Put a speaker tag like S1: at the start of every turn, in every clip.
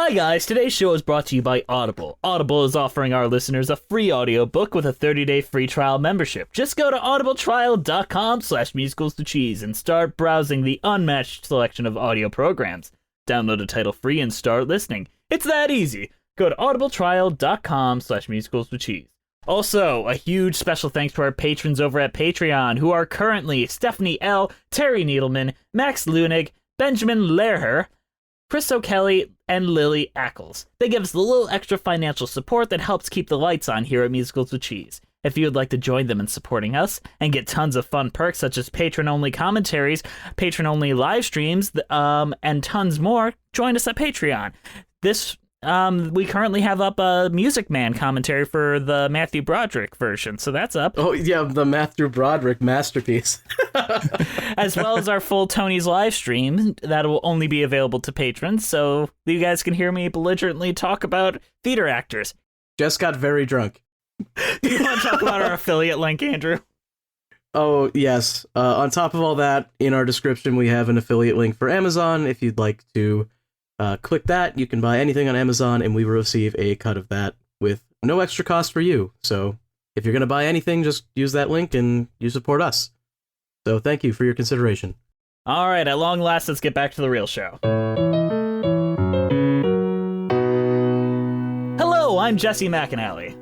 S1: Hi guys, today's show is brought to you by Audible. Audible is offering our listeners a free audiobook with a 30-day free trial membership. Just go to audibletrial.com/musicalstocheese and start browsing the unmatched selection of audio programs. Download a title free and start listening. It's that easy. Go to audibletrial.com/musicalstocheese. Also, a huge special thanks to our patrons over at Patreon, who are currently Stephanie L., Terry Needleman, Max Lunig, Benjamin Lehrher, Chris O'Kelly, and Lily Ackles. They give us a little extra financial support that helps keep the lights on here at Musicals with Cheese. If you would like to join them in supporting us and get tons of fun perks such as patron-only commentaries, patron-only live streams, and tons more, join us at Patreon. We currently have up a Music Man commentary for the Matthew Broderick version, so that's up.
S2: Oh, yeah, the Matthew Broderick masterpiece.
S1: As well as our full Tony's live stream that will only be available to patrons, so you guys can hear me belligerently talk about theater actors.
S2: Just got very drunk.
S1: Do you want to talk about our affiliate link, Andrew?
S2: Oh, yes. On top of all that, in our description, we have an affiliate link for Amazon. If you'd like to click that, you can buy anything on Amazon, and we will receive a cut of that with no extra cost for you. So if you're going to buy anything, just use that link and you support us. So thank you for your consideration.
S1: All right, at long last, let's get back to the real show. Hello, I'm Jesse McAnally.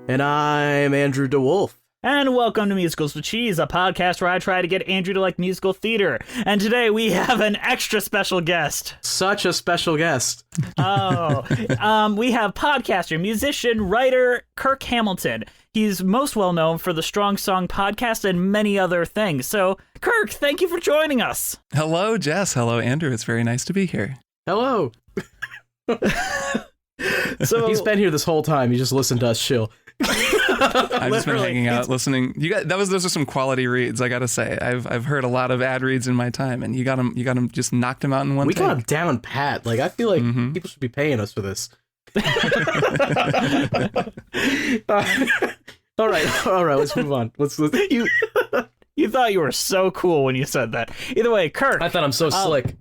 S2: And I'm Andrew DeWolf.
S1: And welcome to Musicals with Cheese, a podcast where I try to get Andrew to like musical theater. And today we have an extra special guest.
S2: Such a special guest.
S1: We have podcaster, musician, writer, Kirk Hamilton. He's most well known for the Strong Song podcast and many other things. So, Kirk, thank you for joining us.
S3: Hello, Jess. Hello, Andrew. It's very nice to be here.
S2: Hello. So he's been here this whole time. He just listened to us shill.
S3: I've just been hanging out, listening. Those are some quality reads, I gotta say. I've heard a lot of ad reads in my time, and you got him, just knocked him out in one.
S2: We got him down pat. Like, I feel like people should be paying us for this. All right. Let's move on.
S1: You thought you were so cool when you said that. Either way, Kirk.
S2: I thought I'm so slick.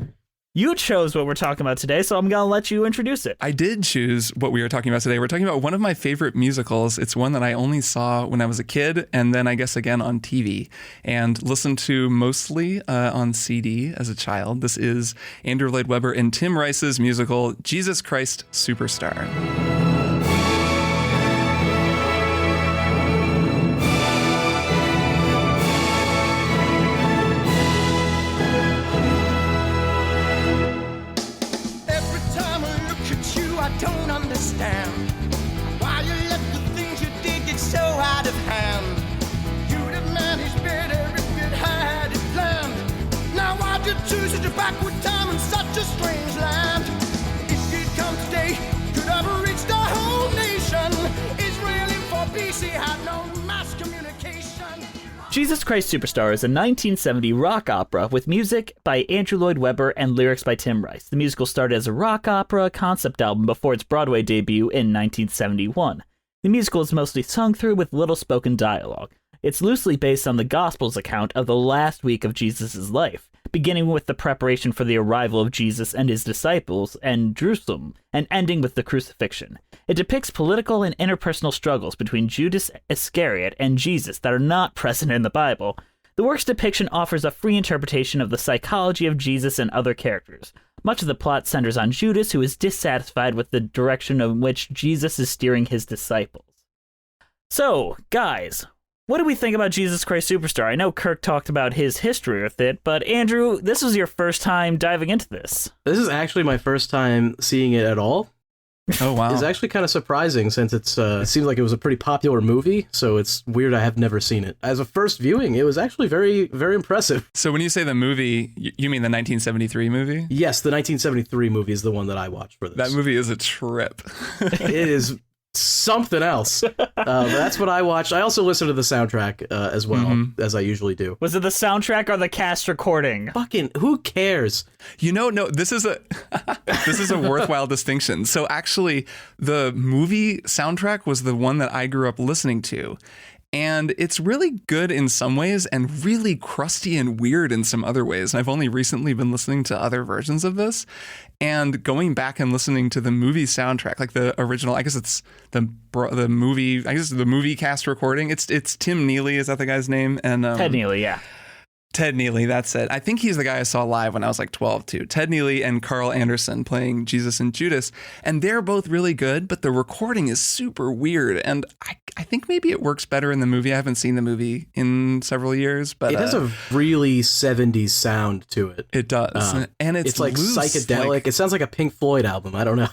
S1: You chose what we're talking about today, so I'm going to let you introduce it.
S3: I did choose what we were talking about today. We're talking about one of my favorite musicals. It's one that I only saw when I was a kid, and then I guess again on TV, and listened to mostly on CD as a child. This is Andrew Lloyd Webber and Tim Rice's musical, Jesus Christ Superstar.
S4: Don't understand why you let the things you did get so out of hand. You'd have managed better if you'd had it planned. Now why'd you choose such a backward time in such a strange land? If you'd come today, could have reached our whole nation. Israel for BC had no mass communication.
S1: Jesus Christ Superstar is a 1970 rock opera with music by Andrew Lloyd Webber and lyrics by Tim Rice. The musical started as a rock opera concept album before its Broadway debut in 1971. The musical is mostly sung through with little spoken dialogue. It's loosely based on the Gospels account of the last week of Jesus' life, beginning with the preparation for the arrival of Jesus and his disciples in Jerusalem, and ending with the crucifixion. It depicts political and interpersonal struggles between Judas Iscariot and Jesus that are not present in the Bible. The work's depiction offers a free interpretation of the psychology of Jesus and other characters. Much of the plot centers on Judas, who is dissatisfied with the direction in which Jesus is steering his disciples. So, guys, what do we think about Jesus Christ Superstar? I know Kirk talked about his history with it, but Andrew, this was your first time diving into this.
S2: This is actually my first time seeing it at all.
S3: Oh, wow.
S2: It's actually kind of surprising since it seems like it was a pretty popular movie, so it's weird I have never seen it. As a first viewing, it was actually very, very impressive.
S3: So when you say the movie, you mean the 1973 movie?
S2: Yes, the 1973 movie is the one that I watched for this.
S3: That movie is a trip.
S2: It is something else. But that's what I watched. I also listened to the soundtrack as well, as I usually do.
S1: Was it the soundtrack or the cast recording?
S2: Fucking who cares?
S3: No, this is a worthwhile distinction. So actually, the movie soundtrack was the one that I grew up listening to. And it's really good in some ways and really crusty and weird in some other ways. And I've only recently been listening to other versions of this. And going back and listening to the movie soundtrack, like the original, I guess it's the movie, I guess the movie cast recording. It's Tim Neely, is that the guy's name? And
S1: Ted Neely, yeah.
S3: Ted Neely, that's it. I think he's the guy I saw live when I was like 12 too. Ted Neely and Carl Anderson playing Jesus and Judas. And they're both really good, but the recording is super weird. And I think maybe it works better in the movie. I haven't seen the movie in several years, but
S2: it has a really 70s sound to it.
S3: It does. And it's
S2: like
S3: loose,
S2: psychedelic. It sounds like a Pink Floyd album. I don't know.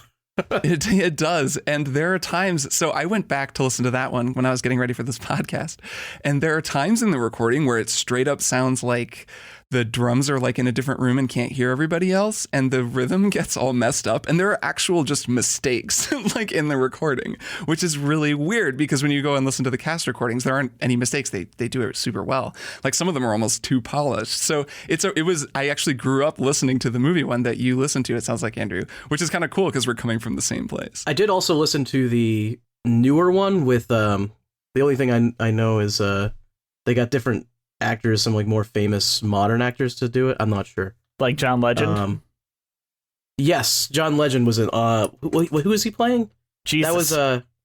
S3: It does. And there are times, so I went back to listen to that one when I was getting ready for this podcast. And there are times in the recording where it straight up sounds like the drums are like in a different room and can't hear everybody else. And the rhythm gets all messed up. And there are actual just mistakes like in the recording, which is really weird because when you go and listen to the cast recordings, there aren't any mistakes. They do it super well. Like some of them are almost too polished. So I actually grew up listening to the movie one that you listened to. It sounds like, Andrew, which is kind of cool because we're coming from the same place.
S2: I did also listen to the newer one with, the only thing I know is, they got different actors, some like more famous modern actors to do it. I'm not sure.
S1: Like John Legend?
S2: Yes, John Legend was in who is he playing?
S1: Jesus.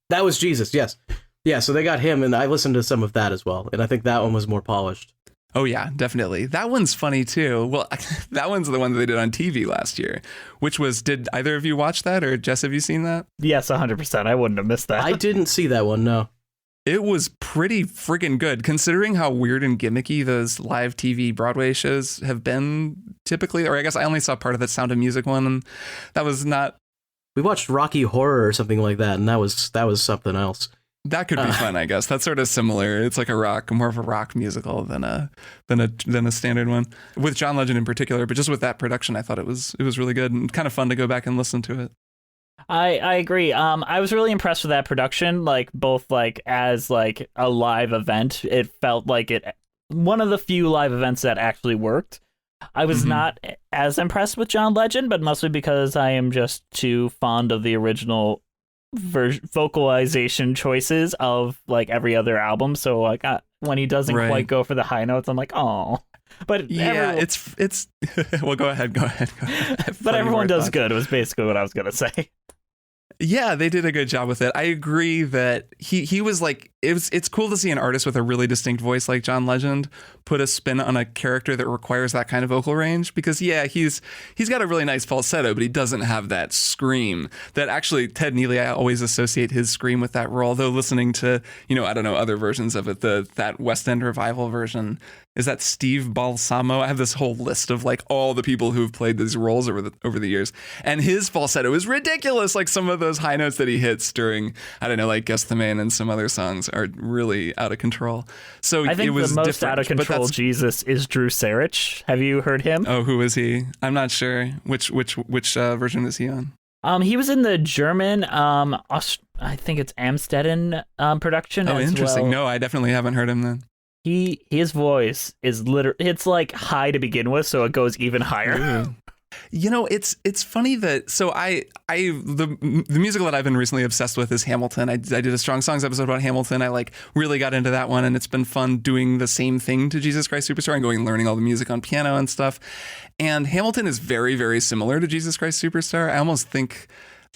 S2: That was Jesus, yes. Yeah, so they got him and I listened to some of that as well. And I think that one was more polished.
S3: Oh yeah, definitely. That one's funny too. Well, that one's the one that they did on TV last year, which was, did either of you watch that, or Jess, have you seen that?
S1: Yes, 100%. I wouldn't have missed that.
S2: I didn't see that one, no.
S3: It was pretty friggin' good, considering how weird and gimmicky those live TV Broadway shows have been typically. Or I guess I only saw part of the Sound of Music one, and that was not.
S2: We watched Rocky Horror or something like that, and that was something else.
S3: That could be fun, I guess. That's sort of similar. It's like more of a rock musical than a standard one, with John Legend in particular. But just with that production, I thought it was really good and kind of fun to go back and listen to it.
S1: I agree. I was really impressed with that production, like both like as like a live event. It felt like one of the few live events that actually worked. I was not as impressed with John Legend, but mostly because I am just too fond of the original vocalization choices of like every other album. So like when he doesn't quite go for the high notes, I'm like, oh. But
S3: yeah, it's well, go ahead.
S1: But everyone does good was basically what I was gonna say.
S3: Yeah, they did a good job with it. I agree that he was like, it's cool to see an artist with a really distinct voice like John Legend put a spin on a character that requires that kind of vocal range, because yeah, he's got a really nice falsetto, but he doesn't have that scream that actually Ted Neely, I always associate his scream with that role, though listening to, I don't know, other versions of it, that West End revival version. Is that Steve Balsamo? I have this whole list of like all the people who've played these roles over the years, and his falsetto is ridiculous. Like some of those high notes that he hits during, I don't know, like Guess the Man and some other songs are really out of control. So
S1: I think
S3: it was
S1: the most
S3: different,
S1: out of control Jesus is Drew Sarich. Have you heard him?
S3: Oh, who is he? I'm not sure. Which version is he on?
S1: He was in the German, I think it's Amstetten production.
S3: Oh, interesting. Well. No, I definitely haven't heard him then.
S1: His voice is it's like high to begin with, so it goes even higher.
S3: It's funny that the musical that I've been recently obsessed with is Hamilton. I did a Strong Songs episode about Hamilton. I like really got into that one, and it's been fun doing the same thing to Jesus Christ Superstar and going and learning all the music on piano and stuff. And Hamilton is very, very similar to Jesus Christ Superstar. I almost think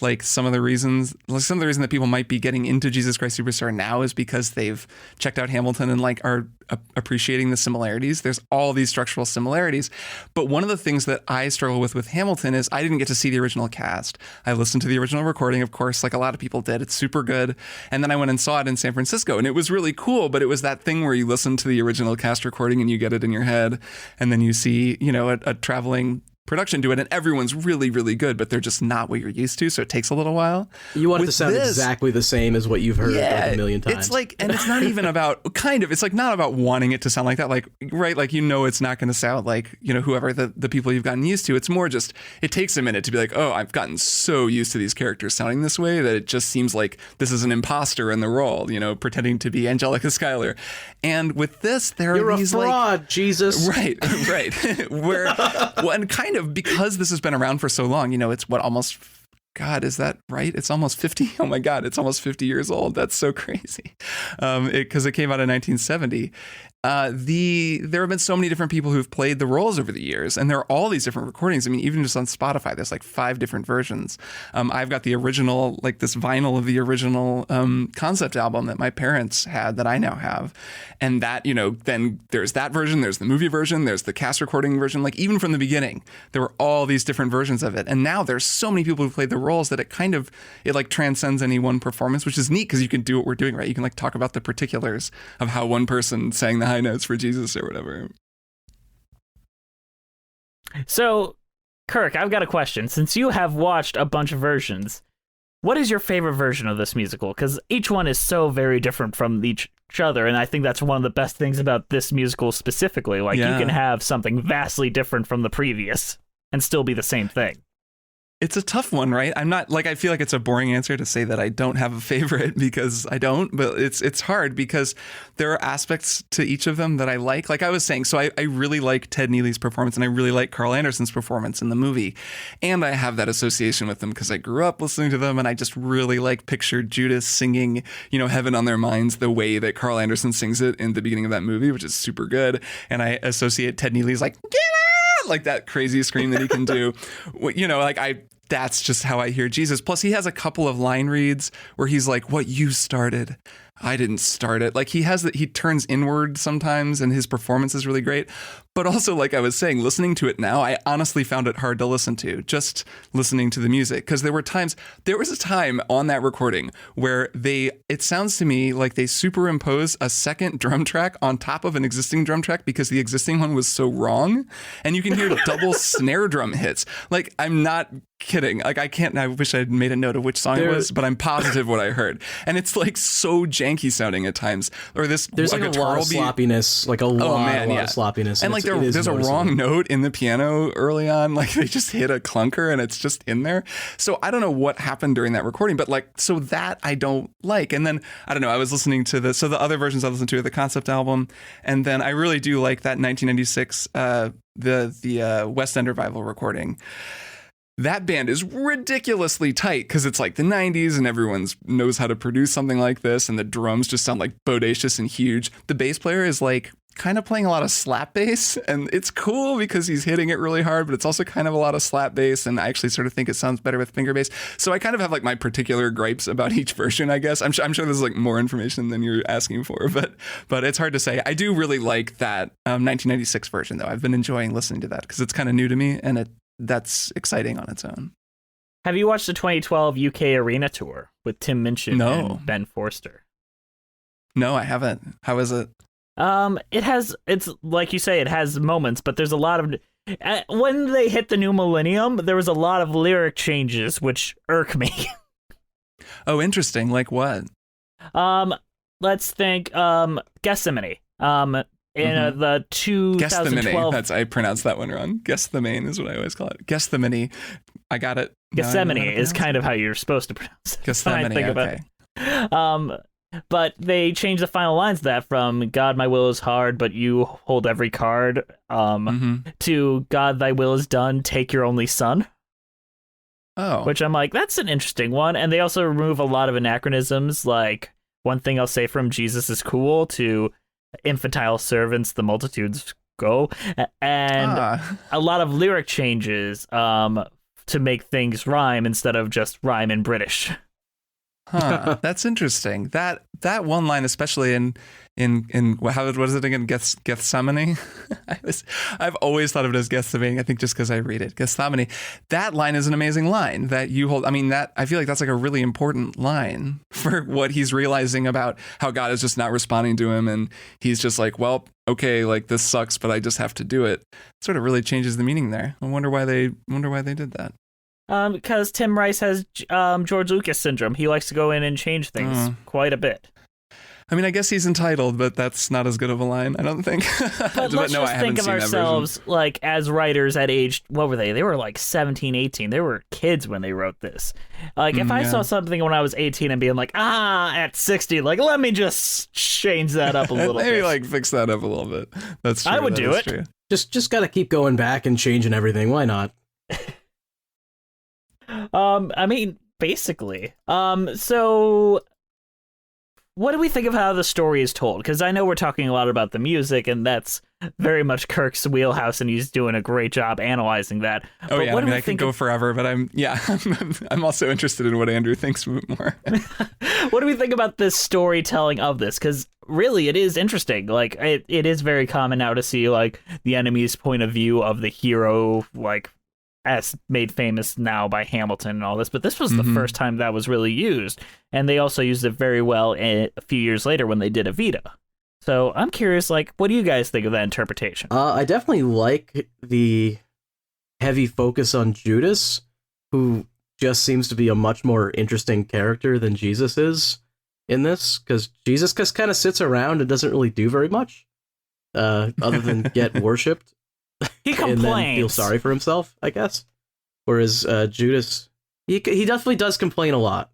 S3: like some of the reason that people might be getting into Jesus Christ Superstar now is because they've checked out Hamilton and like are appreciating the similarities. There's all these structural similarities. But one of the things that I struggle with Hamilton is I didn't get to see the original cast. I listened to the original recording, of course, like a lot of people did. It's super good. And then I went and saw it in San Francisco, and it was really cool. But it was that thing where you listen to the original cast recording and you get it in your head, and then you see, a traveling production do it, and everyone's really, really good, but they're just not what you're used to, so it takes a little while.
S2: You want it to sound exactly the same as what you've heard like a million times.
S3: It's like, and it's not even about it's like not about wanting it to sound like that, like, right, like, it's not going to sound like, whoever the people you've gotten used to. It's more just, it takes a minute to be like, oh, I've gotten so used to these characters sounding this way that it just seems like this is an imposter in the role, pretending to be Angelica Schuyler. And with this,
S2: You're
S3: are these
S2: a fraud,
S3: like,
S2: Jesus.
S3: Right. Where, and kind of because this has been around for so long, it's what, almost, God, is that right? It's almost 50. Oh my God, it's almost 50 years old. That's so crazy. Because it came out in 1970. There have been so many different people who've played the roles over the years, and there are all these different recordings. I mean, even just on Spotify, there's like 5 different versions. I've got the original, like this vinyl of the original concept album that my parents had that I now have. And that, then there's that version, there's the movie version, there's the cast recording version. Like even from the beginning, there were all these different versions of it. And now there's so many people who played the roles that it like transcends any one performance, which is neat because you can do what we're doing, right? You can like talk about the particulars of how one person sang the high notes for Jesus or whatever.
S1: So, Kirk, I've got a question. Since you have watched a bunch of versions, what is your favorite version of this musical? Because each one is so very different from each other, and I think that's one of the best things about this musical specifically. Like, you can have something vastly different from the previous and still be the same thing.
S3: It's a tough one, right? I'm not like, I feel like it's a boring answer to say that I don't have a favorite because I don't, but it's hard because there are aspects to each of them that I like. Like I was saying, so I really like Ted Neely's performance and I really like Carl Anderson's performance in the movie. And I have that association with them because I grew up listening to them and I just really like pictured Judas singing, Heaven on Their Minds the way that Carl Anderson sings it in the beginning of that movie, which is super good. And I associate Ted Neely's like, get out! Like that crazy scream that he can do. That's just how I hear Jesus. Plus, he has a couple of line reads where he's like, what you started, I didn't start it. Like he turns inward sometimes and his performance is really great. But also, like I was saying, listening to it now, I honestly found it hard to listen to, just listening to the music. Because there was a time on that recording where it sounds to me like they superimpose a second drum track on top of an existing drum track because the existing one was so wrong. And you can hear double snare drum hits. Like, I'm not kidding. Like, I wish I'd made a note of which song it was, but I'm positive what I heard. And it's like so janky sounding at times. Or there's
S2: like a lot of sloppiness, like a lot of sloppiness.
S3: And like there's a wrong note in the piano early on. Like they just hit a clunker and it's just in there. So I don't know what happened during that recording, but like, so that I don't like. And then I don't know, I was listening to the other versions I listened to are the concept album. And then I really do like that 1996, the West End Revival recording. That band is ridiculously tight because it's like the 90s and everyone knows how to produce something like this. And the drums just sound like bodacious and huge. The bass player is like kind of playing a lot of slap bass, and it's cool because he's hitting it really hard, but it's also kind of a lot of slap bass. And I actually sort of think it sounds better with finger bass. So I kind of have like my particular gripes about each version, I guess. I'm sure this is like more information than you're asking for, but it's hard to say. I do really like that 1996 version though. I've been enjoying listening to that because it's kind of new to me and that's exciting on its own.
S1: Have you watched the 2012 UK Arena Tour with Tim Minchin and Ben Forster?
S3: No, I haven't. How is it?
S1: It's like you say, it has moments, but there's a lot of, when they hit the new millennium, there was a lot of lyric changes, which irk me.
S3: Oh, interesting. Like what?
S1: Let's think, Gethsemane. In the 2012...
S3: I pronounced that one wrong. Gethsemane is what I always call it. Gethsemane. I got it.
S1: Gethsemane is kind of how you're supposed to pronounce it.
S3: Gethsemane, okay.
S1: But they changed the final lines of that from God, my will is hard, but you hold every card, to God, thy will is done, take your only son.
S3: Oh.
S1: Which I'm like, that's an interesting one. And they also remove a lot of anachronisms, like one thing I'll say from Jesus is cool to infantile servants, the multitudes go, and a lot of lyric changes to make things rhyme instead of just rhyme in British.
S3: Huh. That's interesting. That one line, especially in what is it again? Gethsemane. I've always thought of it as Gethsemane. I think just because I read it, Gethsemane. That line is an amazing line that you hold. I mean, I feel like that's like a really important line for what he's realizing about how God is just not responding to him, and he's just like, well, okay, like this sucks, but I just have to do it. Sort of really changes the meaning there. I wonder why they did that.
S1: Because Tim Rice has George Lucas syndrome. He likes to go in and change things quite a bit.
S3: I mean, I guess he's entitled, but that's not as good of a line, I don't think.
S1: But let's just think of ourselves like as writers at age, what were they? They were like 17, 18. They were kids when they wrote this. Like if I saw something when I was 18 and being like, at 60, like let me just change that up a little bit.
S3: Maybe like fix that up a little bit. That's true.
S1: I would do it.
S3: True.
S2: Just got to keep going back and changing everything. Why not?
S1: I mean, basically. So what do we think of how the story is told? Because I know we're talking a lot about the music, and that's very much Kirk's wheelhouse, and he's doing a great job analyzing that.
S3: Oh,
S1: but
S3: yeah.
S1: what
S3: I could go forever, but I'm also interested in what Andrew thinks more.
S1: What do we think about this storytelling of this? Because really, it is interesting. Like, it is very common now to see, like, the enemy's point of view of the hero, like, as made famous now by Hamilton and all this, but this was the first time that was really used, and they also used it very well a few years later when they did Evita. So I'm curious, like, what do you guys think of that interpretation?
S2: I definitely like the heavy focus on Judas, who just seems to be a much more interesting character than Jesus is in this, because Jesus just kind of sits around and doesn't really do very much, other than get worshipped.
S1: He complains.
S2: And then feel sorry for himself, I guess. Whereas Judas, he definitely does complain a lot.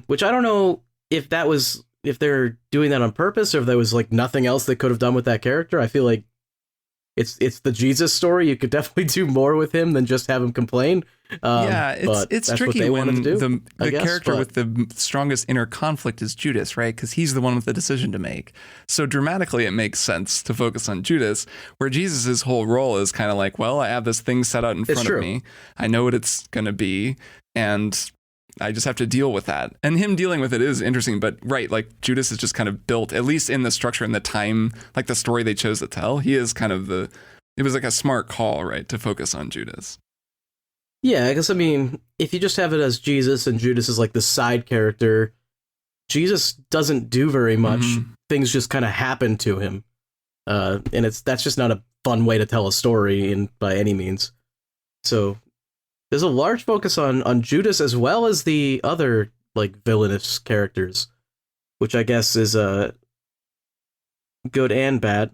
S2: Which I don't know if they're doing that on purpose or if there was like nothing else they could have done with that character. I feel like it's the Jesus story. You could definitely do more with him than just have him complain.
S3: It's tricky when the character with the strongest inner conflict is Judas, right? Because he's the one with the decision to make. So dramatically, it makes sense to focus on Judas, where Jesus' whole role is kind of like, well, I have this thing set out in front of me. I know what it's going to be, and I just have to deal with that. And him dealing with it is interesting, but right, like Judas is just kind of built, at least in the structure and the time, like the story they chose to tell, he is kind of it was like a smart call, right, to focus on Judas.
S2: Yeah, I guess, I mean, if you just have it as Jesus and Judas is like the side character, Jesus doesn't do very much. Things just kind of happen to him. And that's just not a fun way to tell a story by any means. So there's a large focus on Judas as well as the other like villainous characters, which I guess is good and bad.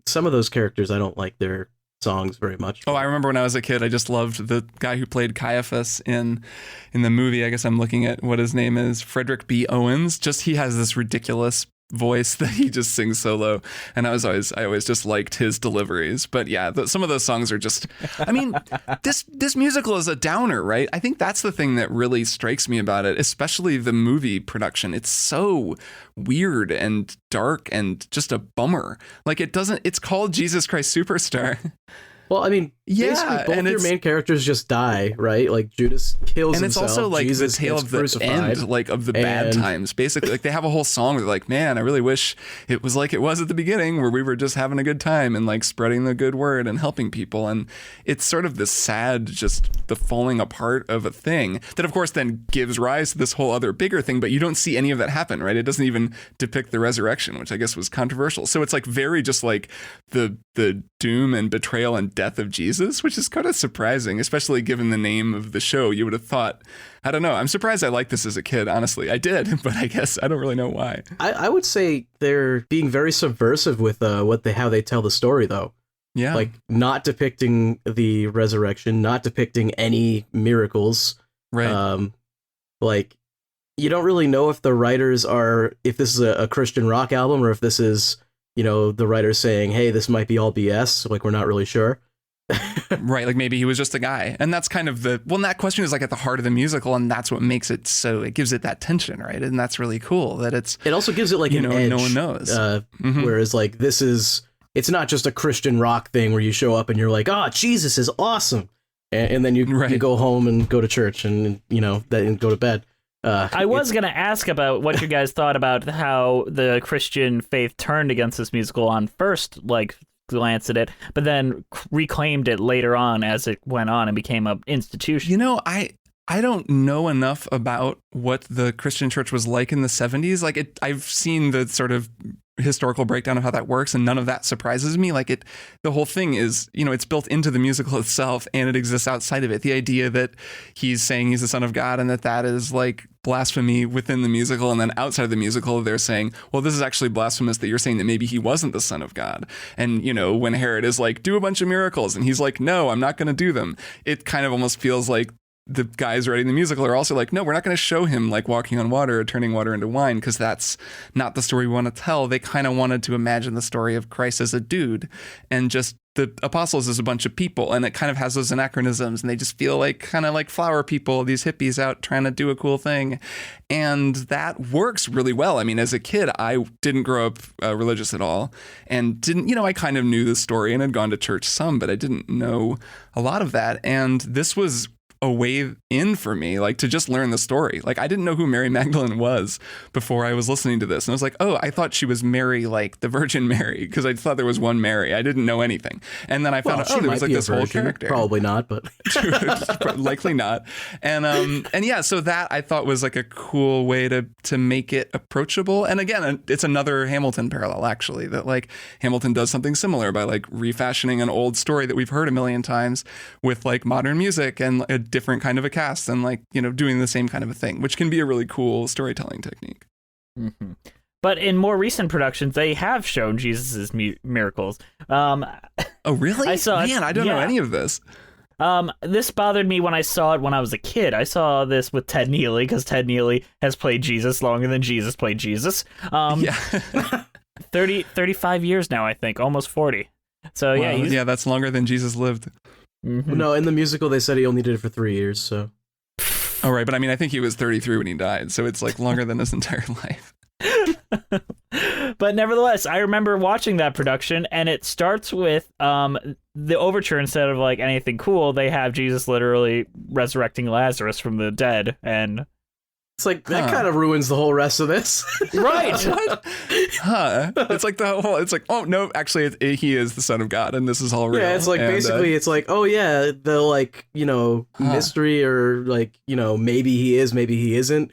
S2: Some of those characters I don't like their songs very much.
S3: Oh, I remember when I was a kid, I just loved the guy who played Caiaphas in the movie. I guess I'm looking at what his name is, Frederick B. Owens. Just he has this ridiculous voice that he just sings solo, and I always just liked his deliveries. But yeah, some of those songs are just, I mean, this musical is a downer, right? I think that's the thing that really strikes me about it, especially the movie production. It's so weird and dark and just a bummer. Like it's called Jesus Christ Superstar.
S2: Well, I mean, basically both your main characters just die, right? Like Judas kills himself.
S3: And it's also like
S2: Jesus
S3: the tale of the
S2: crucified,
S3: end, like of the bad times. Basically, like they have a whole song where they're like, man, I really wish it was like it was at the beginning where we were just having a good time and like spreading the good word and helping people. And it's sort of this sad, just the falling apart of a thing that, of course, then gives rise to this whole other bigger thing. But you don't see any of that happen, right? It doesn't even depict the resurrection, which I guess was controversial. So it's like very just like the doom and betrayal and death of Jesus, which is kind of surprising, especially given the name of the show. You would have thought, I don't know. I'm surprised I liked this as a kid, honestly. I did, but I guess I don't really know why.
S2: I would say they're being very subversive with how they tell the story, though.
S3: Yeah.
S2: Like not depicting the resurrection, not depicting any miracles.
S3: Right.
S2: Like you don't really know if the writers if this is a Christian rock album or if this is, the writer saying, hey, this might be all BS. Like, we're not really sure.
S3: Right. Like maybe he was just a guy. And that's kind of that question is like at the heart of the musical. And that's what makes it so it gives it that tension. Right. And that's really cool that it also gives it like an edge. No one knows.
S2: Whereas like it's not just a Christian rock thing where you show up and you're like, oh, Jesus is awesome. And then you go home and go to church and, then go to bed.
S1: I was going to ask about what you guys thought about how the Christian faith turned against this musical on first, like, glance at it, but then reclaimed it later on as it went on and became an institution.
S3: I don't know enough about what the Christian church was like in the 70s. Like I've seen the sort of historical breakdown of how that works, and none of that surprises me. Like the whole thing is, it's built into the musical itself, and it exists outside of it. The idea that he's saying he's the son of God and that is like blasphemy within the musical, and then outside of the musical, they're saying, well, this is actually blasphemous that you're saying that maybe he wasn't the son of God. And, when Herod is like, do a bunch of miracles, and he's like, no, I'm not going to do them. It kind of almost feels like the guys writing the musical are also like, no, we're not going to show him like walking on water or turning water into wine, because that's not the story we want to tell. They kind of wanted to imagine the story of Christ as a dude and just the apostles as a bunch of people. And it kind of has those anachronisms, and they just feel like kind of like flower people, these hippies out trying to do a cool thing. And that works really well. I mean, as a kid, I didn't grow up religious at all, and didn't, I kind of knew the story and had gone to church some, but I didn't know a lot of that. And this was a way in for me, like to just learn the story. Like I didn't know who Mary Magdalene was before I was listening to this. And I was like, oh, I thought she was Mary, like the Virgin Mary, because I thought there was one Mary. I didn't know anything. And then I found out, there was like this whole character.
S2: Probably not, but
S3: likely not. And yeah, so that I thought was like a cool way to make it approachable. And again, it's another Hamilton parallel, actually, that like Hamilton does something similar by like refashioning an old story that we've heard a million times with like modern music and a different kind of a cast, and like, doing the same kind of a thing, which can be a really cool storytelling technique.
S1: Mm-hmm. But in more recent productions, they have shown Jesus's miracles.
S3: Oh, really?
S1: I saw
S3: Man, I don't know any of this.
S1: This bothered me when I saw it when I was a kid. I saw this with Ted Neely, because Ted Neely has played Jesus longer than Jesus played Jesus. 35 years now, I think, almost 40. So
S3: wow. Yeah, that's longer than Jesus lived.
S1: Mm-hmm.
S2: No, in the musical they said he only did it for 3 years, so.
S3: Oh, right, but I mean, I think he was 33 when he died, so it's like longer than his entire life.
S1: But nevertheless, I remember watching that production, and it starts with the overture. Instead of like anything cool, they have Jesus literally resurrecting Lazarus from the dead, and
S2: it's like that kind of ruins the whole rest of this.
S1: Right.
S3: What? It's like it's like, oh no, actually he is the Son of God, and this is all real.
S2: Yeah, it's like basically it's like, oh yeah, the like, mystery, or like, maybe he is, maybe he isn't.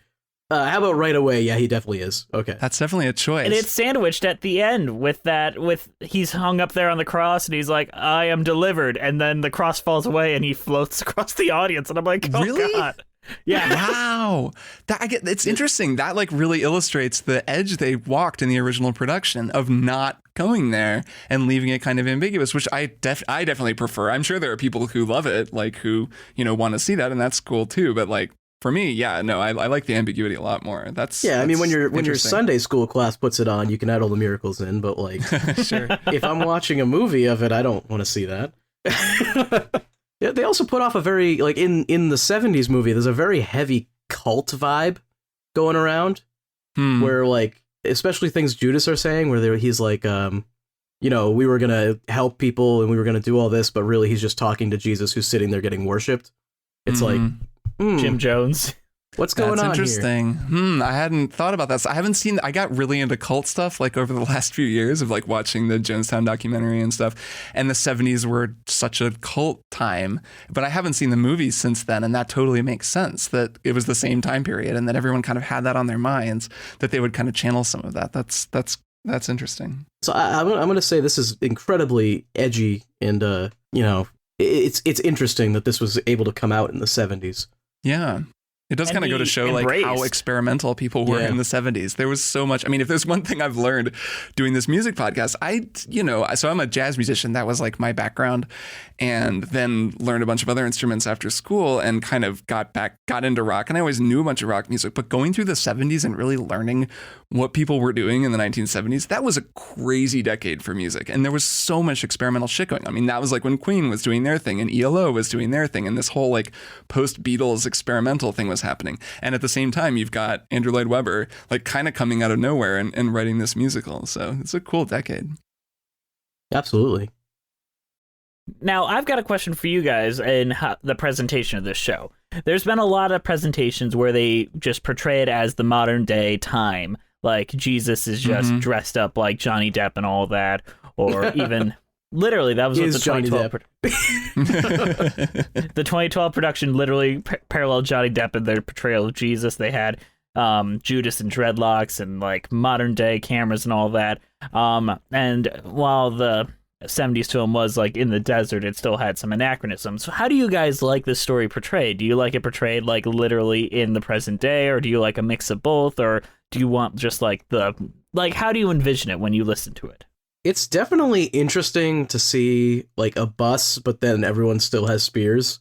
S2: How about right away? Yeah, he definitely is. Okay.
S3: That's definitely a choice.
S1: And it's sandwiched at the end with he's hung up there on the cross, and he's like, I am delivered, and then the cross falls away and he floats across the audience, and I'm like, oh
S3: really?
S1: God. Yeah.
S3: Wow. It's interesting. That like really illustrates the edge they walked in the original production of not going there and leaving it kind of ambiguous, which I definitely prefer. I'm sure there are people who love it, like who, want to see that, and that's cool too. But like for me, yeah, no, I like the ambiguity a lot more. That's
S2: I mean, when your Sunday school class puts it on, you can add all the miracles in, but like
S3: sure.
S2: If I'm watching a movie of it, I don't want to see that. Yeah, they also put off a very, like, in the 70s movie, there's a very heavy cult vibe going around, where, like, especially things Judas are saying, where he's like, we were going to help people and we were going to do all this, but really he's just talking to Jesus who's sitting there getting worshipped. It's like,
S1: Jim Jones.
S2: What's going on here?
S3: That's interesting. I hadn't thought about that. So I got really into cult stuff like over the last few years of like watching the Jonestown documentary and stuff. And the 70s were such a cult time, but I haven't seen the movies since then. And that totally makes sense that it was the same time period and that everyone kind of had that on their minds, that they would kind of channel some of that. That's interesting.
S2: So I'm going to say this is incredibly edgy, and it's interesting that this was able to come out in the 70s.
S3: Yeah. It does kind of go to show like how experimental people were in the 70s. There was so much. I mean, if there's one thing I've learned doing this music podcast, so I'm a jazz musician. That was like my background, and then learned a bunch of other instruments after school and kind of got into rock. And I always knew a bunch of rock music, but going through the 70s and really learning what people were doing in the 1970s, that was a crazy decade for music. And there was so much experimental shit going on. I mean, that was like when Queen was doing their thing and ELO was doing their thing, and this whole like post-Beatles experimental thing was happening. And at the same time, you've got Andrew Lloyd Webber like kind of coming out of nowhere and writing this musical. So it's a cool decade.
S2: Absolutely.
S1: Now, I've got a question for you guys in the presentation of this show. There's been a lot of presentations where they just portray it as the modern day time. Like Jesus is just dressed up like Johnny Depp and all that. Or even, literally, that was what the 2012... the 2012 production literally paralleled Johnny Depp in their portrayal of Jesus. They had Judas and dreadlocks and like modern day cameras and all that. And while the 70s film was like in the desert, it still had some anachronisms. So how do you guys like this story portrayed? Do you like it portrayed like literally in the present day, or do you like a mix of both, or do you want just like how do you envision it when you listen to it?
S2: It's definitely interesting to see like a bus, but then everyone still has spears.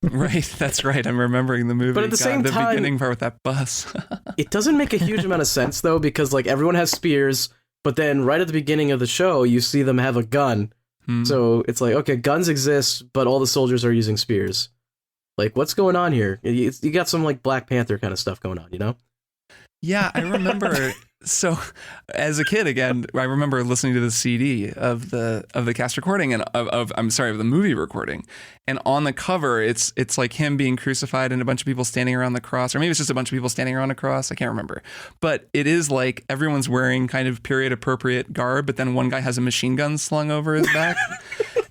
S3: Right, that's right. I'm remembering the movie.
S2: But at the same
S3: the
S2: time,
S3: beginning part with that bus.
S2: it doesn't make a huge amount of sense though, because like everyone has spears, but then right at the beginning of the show, you see them have a gun. So it's like, okay, guns exist, but all the soldiers are using spears. Like, what's going on here? You got some like Black Panther kind of stuff going on, you know?
S3: Yeah, I remember. So, as a kid, again, I remember listening to the CD of the cast recording and of the movie recording, and on the cover, it's like him being crucified and a bunch of people standing around the cross, or maybe it's just a bunch of people standing around a cross. I can't remember, but it is like everyone's wearing kind of period appropriate garb, but then one guy has a machine gun slung over his back.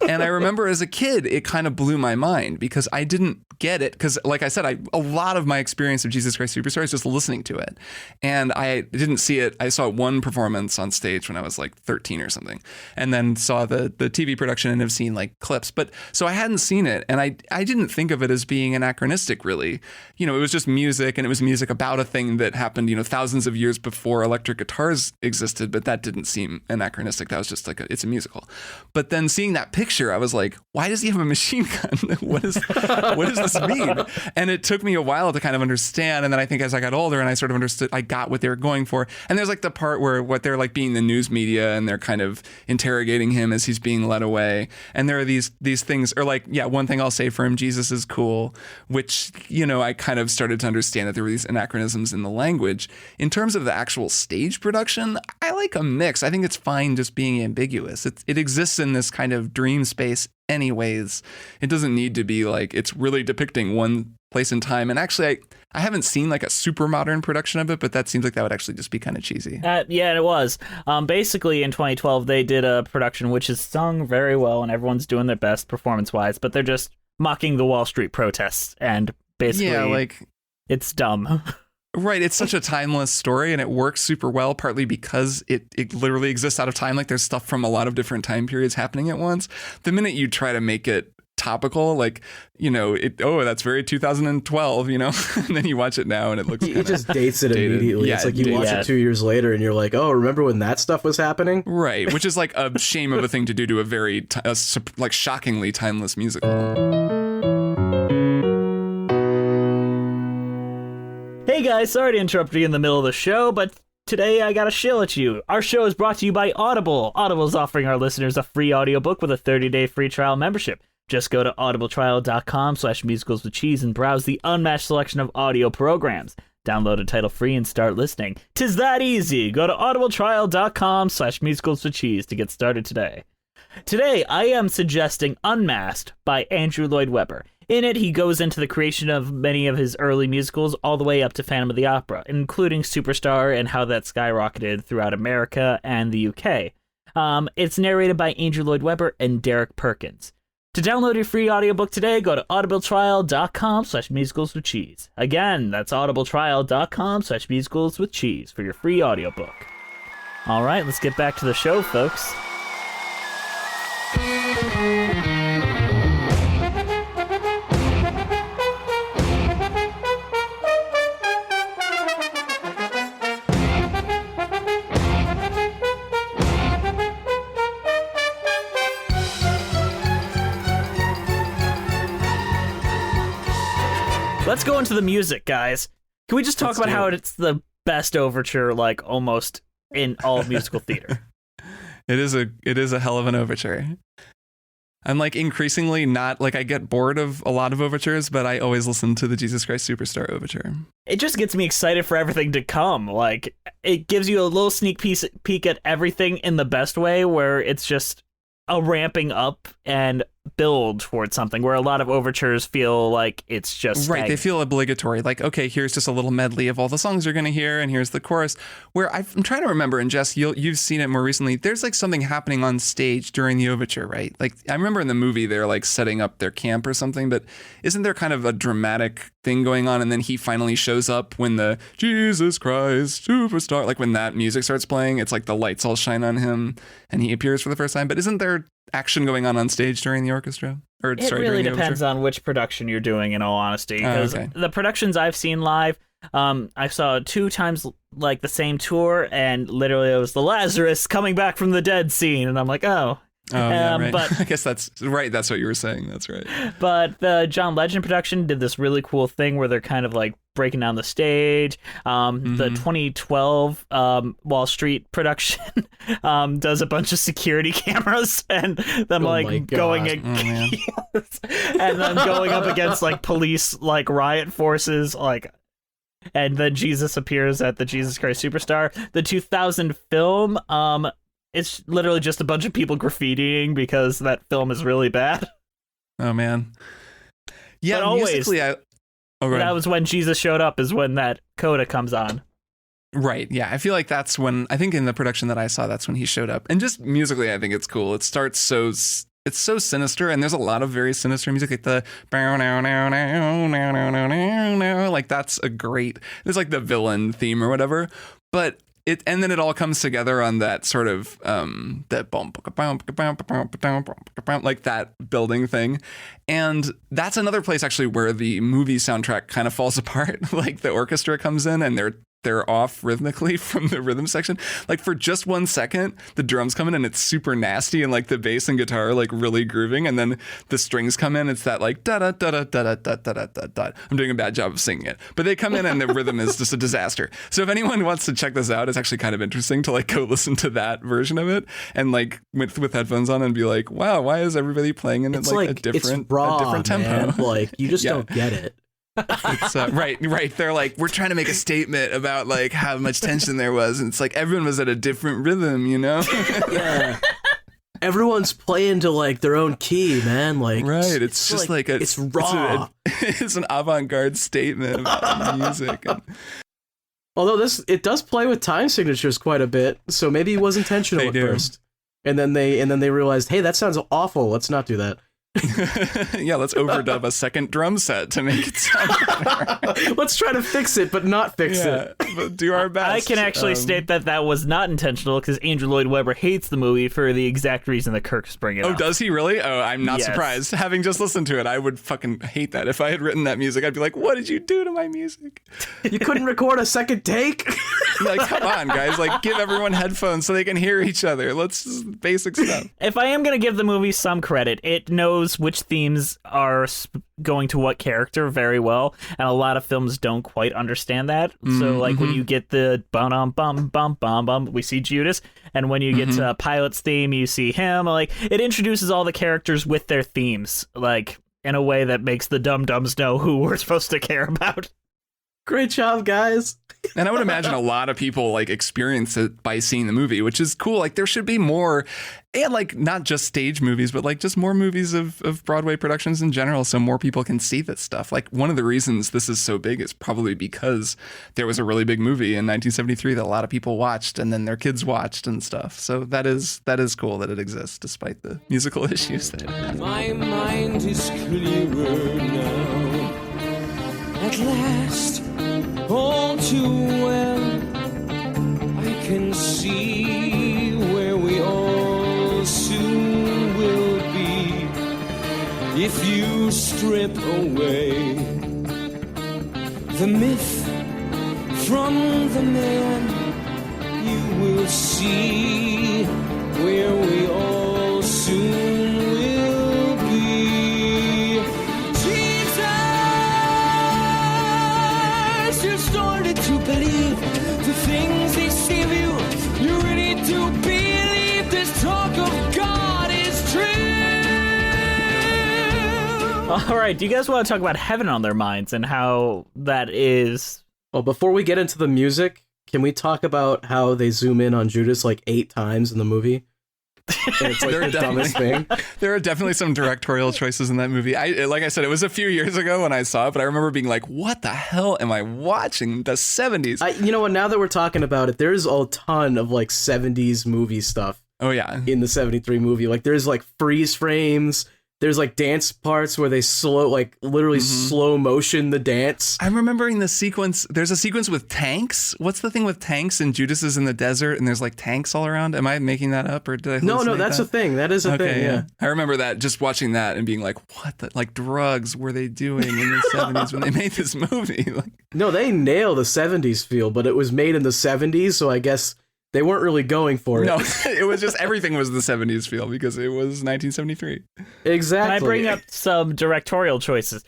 S3: And I remember as a kid, it kind of blew my mind because I didn't get it. Because like I said, a lot of my experience of Jesus Christ Superstar is just listening to it. And I didn't see it. I saw one performance on stage when I was like 13 or something. And then saw the TV production and have seen like clips. But so I hadn't seen it. And I didn't think of it as being anachronistic, really. You know, it was just music, and it was music about a thing that happened, you know, thousands of years before electric guitars existed. But that didn't seem anachronistic. That was just like, it's a musical. But then seeing that picture, I was like, why does he have a machine gun? What does this mean? And it took me a while to kind of understand. And then I think as I got older and I sort of understood, I got what they were going for. And there's like the part where what they're like being the news media and they're kind of interrogating him as he's being led away. And there are these things, or like, yeah, one thing I'll say for him, Jesus is cool, which, you know, I kind of started to understand that there were these anachronisms in the language. In terms of the actual stage production, I like a mix. I think it's fine just being ambiguous. It exists in this kind of dream space anyways. It doesn't need to be like it's really depicting one place in time. And actually, I haven't seen like a super modern production of it, but that seems like that would actually just be kind of cheesy.
S1: Yeah, it was. Basically, in 2012, they did a production which is sung very well, and everyone's doing their best performance-wise, but they're just mocking the Wall Street protests, and basically, it's dumb.
S3: Right, it's such a timeless story, and it works super well, partly because it literally exists out of time. Like, there's stuff from a lot of different time periods happening at once. The minute you try to make it topical, like, you know, that's very 2012, you know, and then you watch it now and it looks
S2: it just dates it
S3: dated.
S2: immediately.
S3: Yeah,
S2: it's like you watch it 2 years later and you're like, oh, remember when that stuff was happening?
S3: Right, which is like a shame of a thing to do to a very like shockingly timeless musical.
S1: Hey guys, sorry to interrupt you in the middle of the show, but today I gotta shill at you. Our show is brought to you by Audible. Audible is offering our listeners a free audiobook with a 30-day free trial membership. Just go to audibletrial.com/musicalswithcheese and browse the unmatched selection of audio programs. Download a title free and start listening. 'Tis that easy. Go to audibletrial.com/musicalswithcheese to get started today. Today, I am suggesting Unmasked by Andrew Lloyd Webber. In it, he goes into the creation of many of his early musicals all the way up to Phantom of the Opera, including Superstar and how that skyrocketed throughout America and the UK. It's narrated by Andrew Lloyd Webber and Derek Perkins. To download your free audiobook today, go to audibletrial.com/musicalswithcheese. Again, that's audibletrial.com/musicalswithcheese for your free audiobook. All right, let's get back to the show, folks. Let's go into the music, guys. Can we just talk about how it's the best overture, like, almost in all of musical theater?
S3: It is a hell of an overture. I'm like increasingly not like I get bored of a lot of overtures, but I always listen to the Jesus Christ Superstar overture.
S1: It just gets me excited for everything to come. Like, it gives you a little sneak peek at everything in the best way, where it's just a ramping up and build towards something, where a lot of overtures feel like it's just
S3: right. They feel obligatory. Like, okay, here's just a little medley of all the songs you're going to hear, and here's the chorus. Where I'm trying to remember, and Jess, you've seen it more recently. There's like something happening on stage during the overture, right? Like, I remember in the movie they're like setting up their camp or something, but isn't there kind of a dramatic thing going on? And then he finally shows up when the Jesus Christ Superstar, like when that music starts playing, it's like the lights all shine on him and he appears for the first time. But isn't there action going on stage during the orchestra?
S1: It really depends on which production you're doing, in all honesty. Because the productions I've seen live, I saw 2 times like the same tour, and literally it was the Lazarus coming back from the dead scene, and I'm like, oh,
S3: Oh, yeah, right.
S1: But
S3: I guess that's right. That's what you were saying. That's right.
S1: But the John Legend production did this really cool thing where they're kind of like breaking down the stage. The 2012 Wall Street production does a bunch of security cameras and them going and then going up against like police like riot forces like. And then Jesus appears at the Jesus Christ Superstar. The 2000 film, it's literally just a bunch of people graffitiing because that film is really bad.
S3: Oh, man. Yeah,
S1: but always,
S3: musically,
S1: that was when Jesus showed up, is when that coda comes on.
S3: Right, yeah. I feel like that's when, I think in the production that I saw, that's when he showed up. And just musically, I think it's cool. It starts so... It's so sinister, and there's a lot of very sinister music, like the like that's a great. There's like the villain theme or whatever, but and then it all comes together on that sort of that like that building thing, and that's another place actually where the movie soundtrack kind of falls apart. Like the orchestra comes in and they're off rhythmically from the rhythm section. Like for just 1 second, the drums come in and it's super nasty and like the bass and guitar are like really grooving, and then the strings come in. It's that like da da da da da da da da da da. I'm doing a bad job of singing it, but they come in and the rhythm is just a disaster. So if anyone wants to check this out, it's actually kind of interesting to like go listen to that version of it and like with headphones on and be like, wow, why is everybody playing in like a different tempo?
S2: Man. Like you just don't get it.
S3: It's right. They're like, we're trying to make a statement about like how much tension there was, and it's like everyone was at a different rhythm, you know?
S2: Yeah. Everyone's playing to like their own key, man. Like
S3: right. It's just like
S2: it's raw.
S3: It's an avant-garde statement about music.
S2: Although it does play with time signatures quite a bit, so maybe it was intentional at first, and then they realized, hey, that sounds awful. Let's not do that.
S3: Yeah, let's overdub a second drum set to make it sound better.
S2: Let's try to fix it, but not fix it.
S3: But do our best.
S1: I can actually state that was not intentional because Andrew Lloyd Webber hates the movie for the exact reason that Kirk's bringing up.
S3: Oh, does he really? Oh, I'm not surprised. Having just listened to it, I would fucking hate that. If I had written that music, I'd be like, what did you do to my music?
S2: You couldn't record a second take?
S3: Like, come on, guys. Like, give everyone headphones so they can hear each other. Let's just basic stuff.
S1: If I am going to give the movie some credit, it knows which themes are going to what character very well, and a lot of films don't quite understand that. So like when you get the bum bum bum bum bum, we see Judas, and when you get to Pilot's theme, you see him. Like it introduces all the characters with their themes, like in a way that makes the dum-dums know who we're supposed to care about.
S2: Great job, guys.
S3: And I would imagine a lot of people like experience it by seeing the movie, which is cool. Like there should be more, and like not just stage movies, but like just more movies of Broadway productions in general, so more people can see this stuff. Like one of the reasons this is so big is probably because there was a really big movie in 1973 that a lot of people watched, and then their kids watched and stuff. So that is cool that it exists despite the musical issues that it has.
S4: My mind is clearer now. At last, all too well, I can see where we all soon will be. If you strip away the myth from the man, you will see where we all soon will be. You started to believe the things they say of you. You really do believe this talk of God is true.
S1: All right, do you guys want to talk about Heaven on Their Minds and how that is?
S2: Well, before we get into the music, can we talk about how they zoom in on Judas like 8 times in the movie? And it's like the dumbest thing.
S3: There are definitely some directorial choices in that movie. Like I said, it was a few years ago when I saw it, but I remember being like, what the hell am I watching? The 70s.
S2: You know what? Now that we're talking about it, there's a ton of like 70s movie stuff.
S3: Oh, yeah.
S2: In the 73 movie. Like there's like freeze frames. There's like dance parts where they literally slow motion the dance.
S3: I'm remembering the sequence. There's a sequence with tanks. What's the thing with tanks and Judas is in the desert and there's like tanks all around? Am I making that up or did I
S2: No, that's a thing. That is a thing, yeah.
S3: I remember that, just watching that and being like, what the like drugs were they doing in the 70s when they made this movie? Like,
S2: no, they nail the 70s feel, but it was made in the 70s, so I guess They weren't really going for it.
S3: No, it was just everything was the 70s feel because it was 1973.
S2: Exactly.
S1: Can I bring up some directorial choices?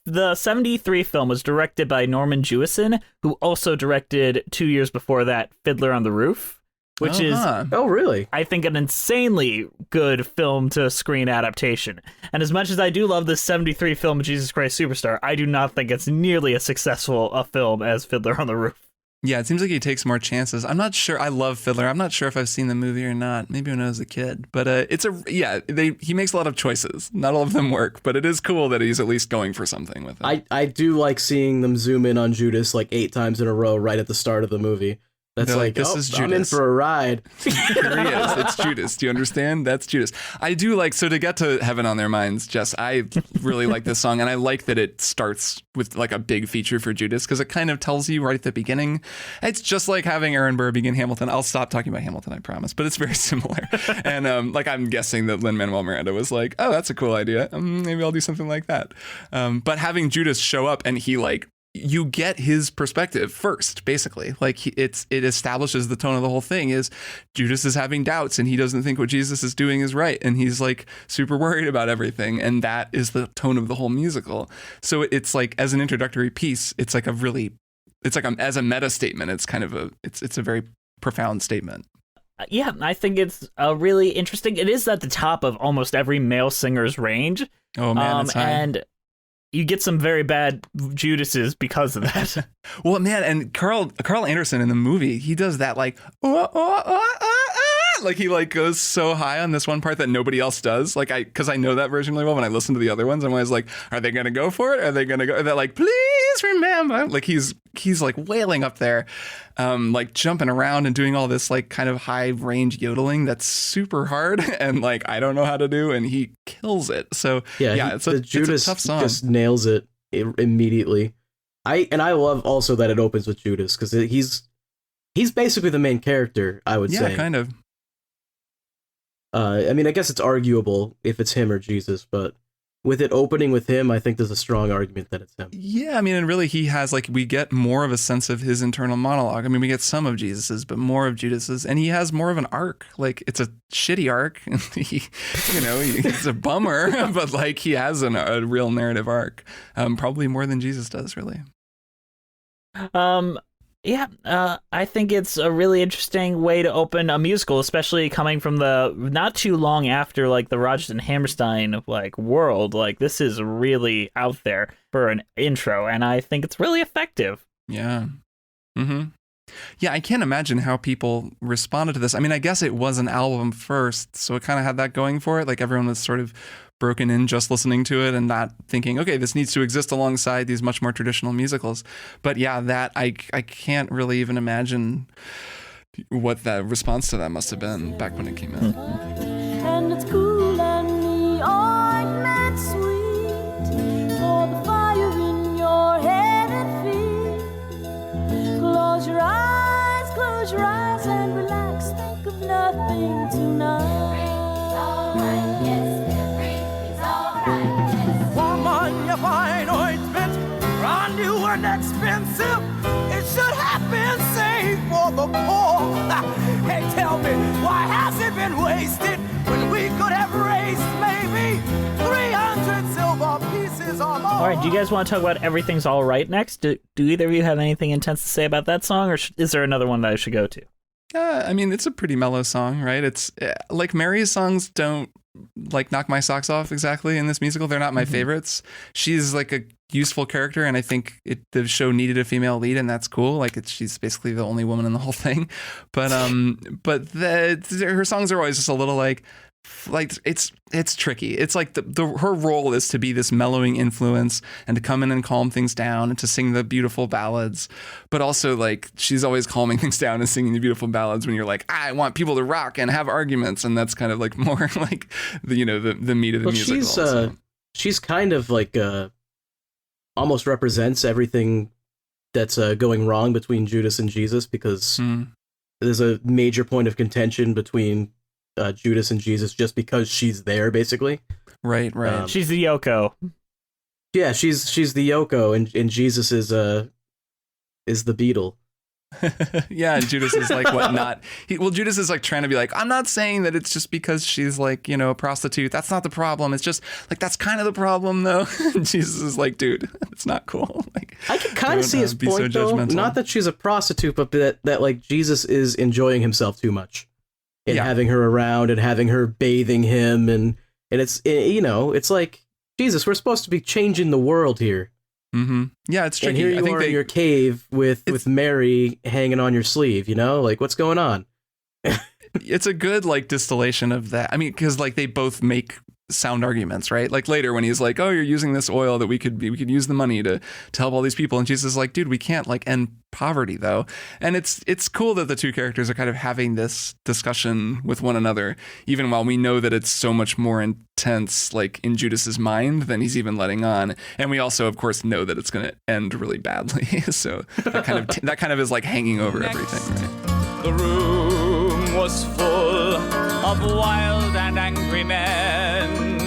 S1: The 73 film was directed by Norman Jewison, who also directed 2 years before that Fiddler on the Roof, which is,
S2: Oh, really?
S1: I think, an insanely good film to screen adaptation. And as much as I do love the 73 film Jesus Christ Superstar, I do not think it's nearly as successful a film as Fiddler on the Roof.
S3: Yeah, it seems like he takes more chances. I'm not sure. I love Fiddler. I'm not sure if I've seen the movie or not. Maybe when I was a kid. But he makes a lot of choices. Not all of them work, but it is cool that he's at least going for something with it.
S2: I do like seeing them zoom in on Judas like 8 times in a row right at the start of the movie. That's
S3: They're
S2: like,
S3: this is Judas.
S2: I'm in for a ride.
S3: Here he is. It's Judas. Do you understand? That's Judas. I do like, so to get to Heaven on Their Minds, Jess, I really like this song, and I like that it starts with like a big feature for Judas, because it kind of tells you right at the beginning. It's just like having Aaron Burr begin Hamilton. I'll stop talking about Hamilton, I promise, but it's very similar. And I'm guessing that Lin-Manuel Miranda was like, oh, that's a cool idea. Maybe I'll do something like that. But having Judas show up and he you get his perspective first, basically. Like it establishes the tone of the whole thing is Judas is having doubts and he doesn't think what Jesus is doing is right. And he's like super worried about everything. And that is the tone of the whole musical. So it's like, as an introductory piece, as a meta statement, it's kind of it's a very profound statement.
S1: Yeah, I think it's really interesting. It is at the top of almost every male singer's range.
S3: Oh man, that's high.
S1: And you get some very bad Judases because of that.
S3: Well, man, and Carl Anderson in the movie, he does that like he like goes so high on this one part that nobody else does. Like because I know that version really well. When I listen to the other ones, I'm always like, are they gonna go for it? Are they gonna go? They're like, please remember. Like he's like wailing up there, like jumping around and doing all this like kind of high range yodeling that's super hard and like I don't know how to do, and he kills it. So it's a tough song.
S2: Just nails it immediately. I love also that it opens with Judas, because he's basically the main character, I would say.
S3: Yeah, kind of.
S2: I mean, I guess it's arguable if it's him or Jesus, but with it opening with him, I think there's a strong argument that it's him.
S3: Yeah, I mean, and really he has we get more of a sense of his internal monologue. I mean, we get some of Jesus's, but more of Judas's, and he has more of an arc. Like, it's a shitty arc. He's a bummer, but like he has a real narrative arc. Probably more than Jesus does, really.
S1: I think it's a really interesting way to open a musical, especially coming from the not too long after like the Rodgers and Hammerstein world. Like, this is really out there for an intro, and I think it's really effective.
S3: Yeah. Mm-hmm. Yeah, I can't imagine how people responded to this. I mean, I guess it was an album first, so it kind of had that going for it. Like, everyone was sort of broken in just listening to it and not thinking, okay, this needs to exist alongside these much more traditional musicals. But yeah, that I can't really even imagine what the response to that must have been back when it came out.
S5: And it's cool and the ointment sweet for the fire in your head and feet. Close your eyes and relax. Think of nothing tonight.
S4: Fine ointment, brand new and expensive. It should have been saved for the poor. Hey, tell me, why has it been wasted when we could have raised maybe 300 silver pieces or more?
S1: All right, do you guys want to talk about Everything's All Right next? Do either of you have anything intense to say about that song, or is there another one that I should go to?
S3: I mean, it's a pretty mellow song, right? It's like Mary's songs don't knock my socks off exactly in this musical. They're not my favorites. She's like a useful character, and I think the show needed a female lead, and that's cool. Like, she's basically the only woman in the whole thing. But her songs are always just a little like it's tricky. It's like her role is to be this mellowing influence and to come in and calm things down and to sing the beautiful ballads, but also like she's always calming things down and singing the beautiful ballads when you're like, I want people to rock and have arguments, and that's kind of like more like the meat of the musical.
S2: She's kind of like almost represents everything that's going wrong between Judas and Jesus, because there's a major point of contention between Judas and Jesus just because she's there, basically.
S3: Right.
S1: She's the Yoko.
S2: Yeah, she's the Yoko, and Jesus is the Beatle.
S3: Yeah, and Judas is like, what not? Judas is like trying to be like, I'm not saying that it's just because she's like, a prostitute. That's not the problem. It's just like, that's kind of the problem though. And Jesus is like, dude, it's not cool. Like,
S2: I can kind of see his point
S3: so
S2: though. Not that she's a prostitute, but that like Jesus is enjoying himself too much and having her around and having her bathing him. And it's, it's like, Jesus, we're supposed to be changing the world here.
S3: Mm-hmm. Yeah, it's tricky.
S2: And here you are in your cave with Mary hanging on your sleeve, like what's going on?
S3: It's a good like distillation of that. I mean, because like they both make sound arguments, right? Like later when he's like, oh, you're using this oil that we could use the money to help all these people. And Jesus is like, dude, we can't like end poverty though. And it's cool that the two characters are kind of having this discussion with one another, even while we know that it's so much more intense like in Judas's mind than he's even letting on. And we also, of course, know that it's going to end really badly. So that kind of is like hanging over everything, right?
S6: The room was full of wild and angry men.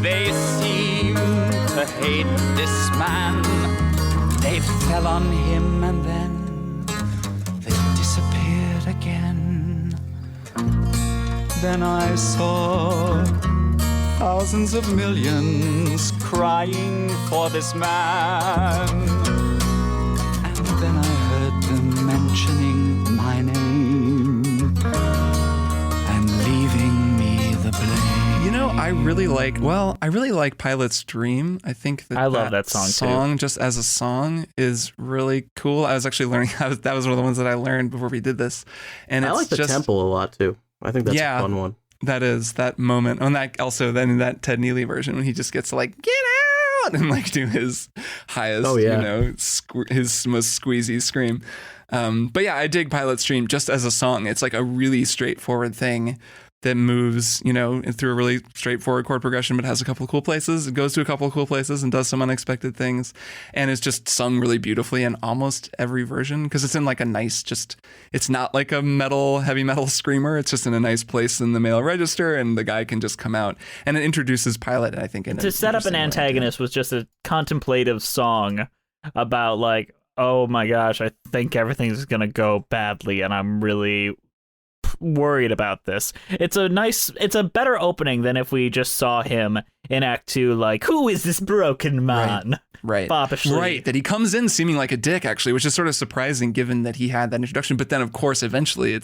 S6: They seemed to hate this man. They fell on him and then they disappeared again. Then I saw thousands of millions crying for this man. And then I heard them mentioning my name and leaving me the blame.
S3: I really like Pilate's Dream. I think that
S1: I love that song too.
S3: Just as a song is really cool. I was actually learning that was one of the ones that I learned before we did this. And
S2: I like the temple a lot too. I think that's a fun one.
S3: That is that moment. And that also then in that Ted Neely version when he just gets to like get out and like do his highest, his most squeezy scream. But yeah, I dig Pilate's Dream just as a song. It's like a really straightforward thing that moves, through a really straightforward chord progression, but has a couple of cool places. It goes to a couple of cool places and does some unexpected things. And it's just sung really beautifully in almost every version because it's in like a nice, it's not like a heavy metal screamer. It's just in a nice place in the male register and the guy can just come out. And it introduces Pilate, I think.
S1: To set up an antagonist was just a contemplative song about like, oh my gosh, I think everything's going to go badly and I'm really worried about this. It's a better opening than if we just saw him in Act 2 like, who is this broken man?
S3: Right.
S1: Boppishly.
S3: Right. That he comes in seeming like a dick, actually, which is sort of surprising given that he had that introduction. But then, of course, eventually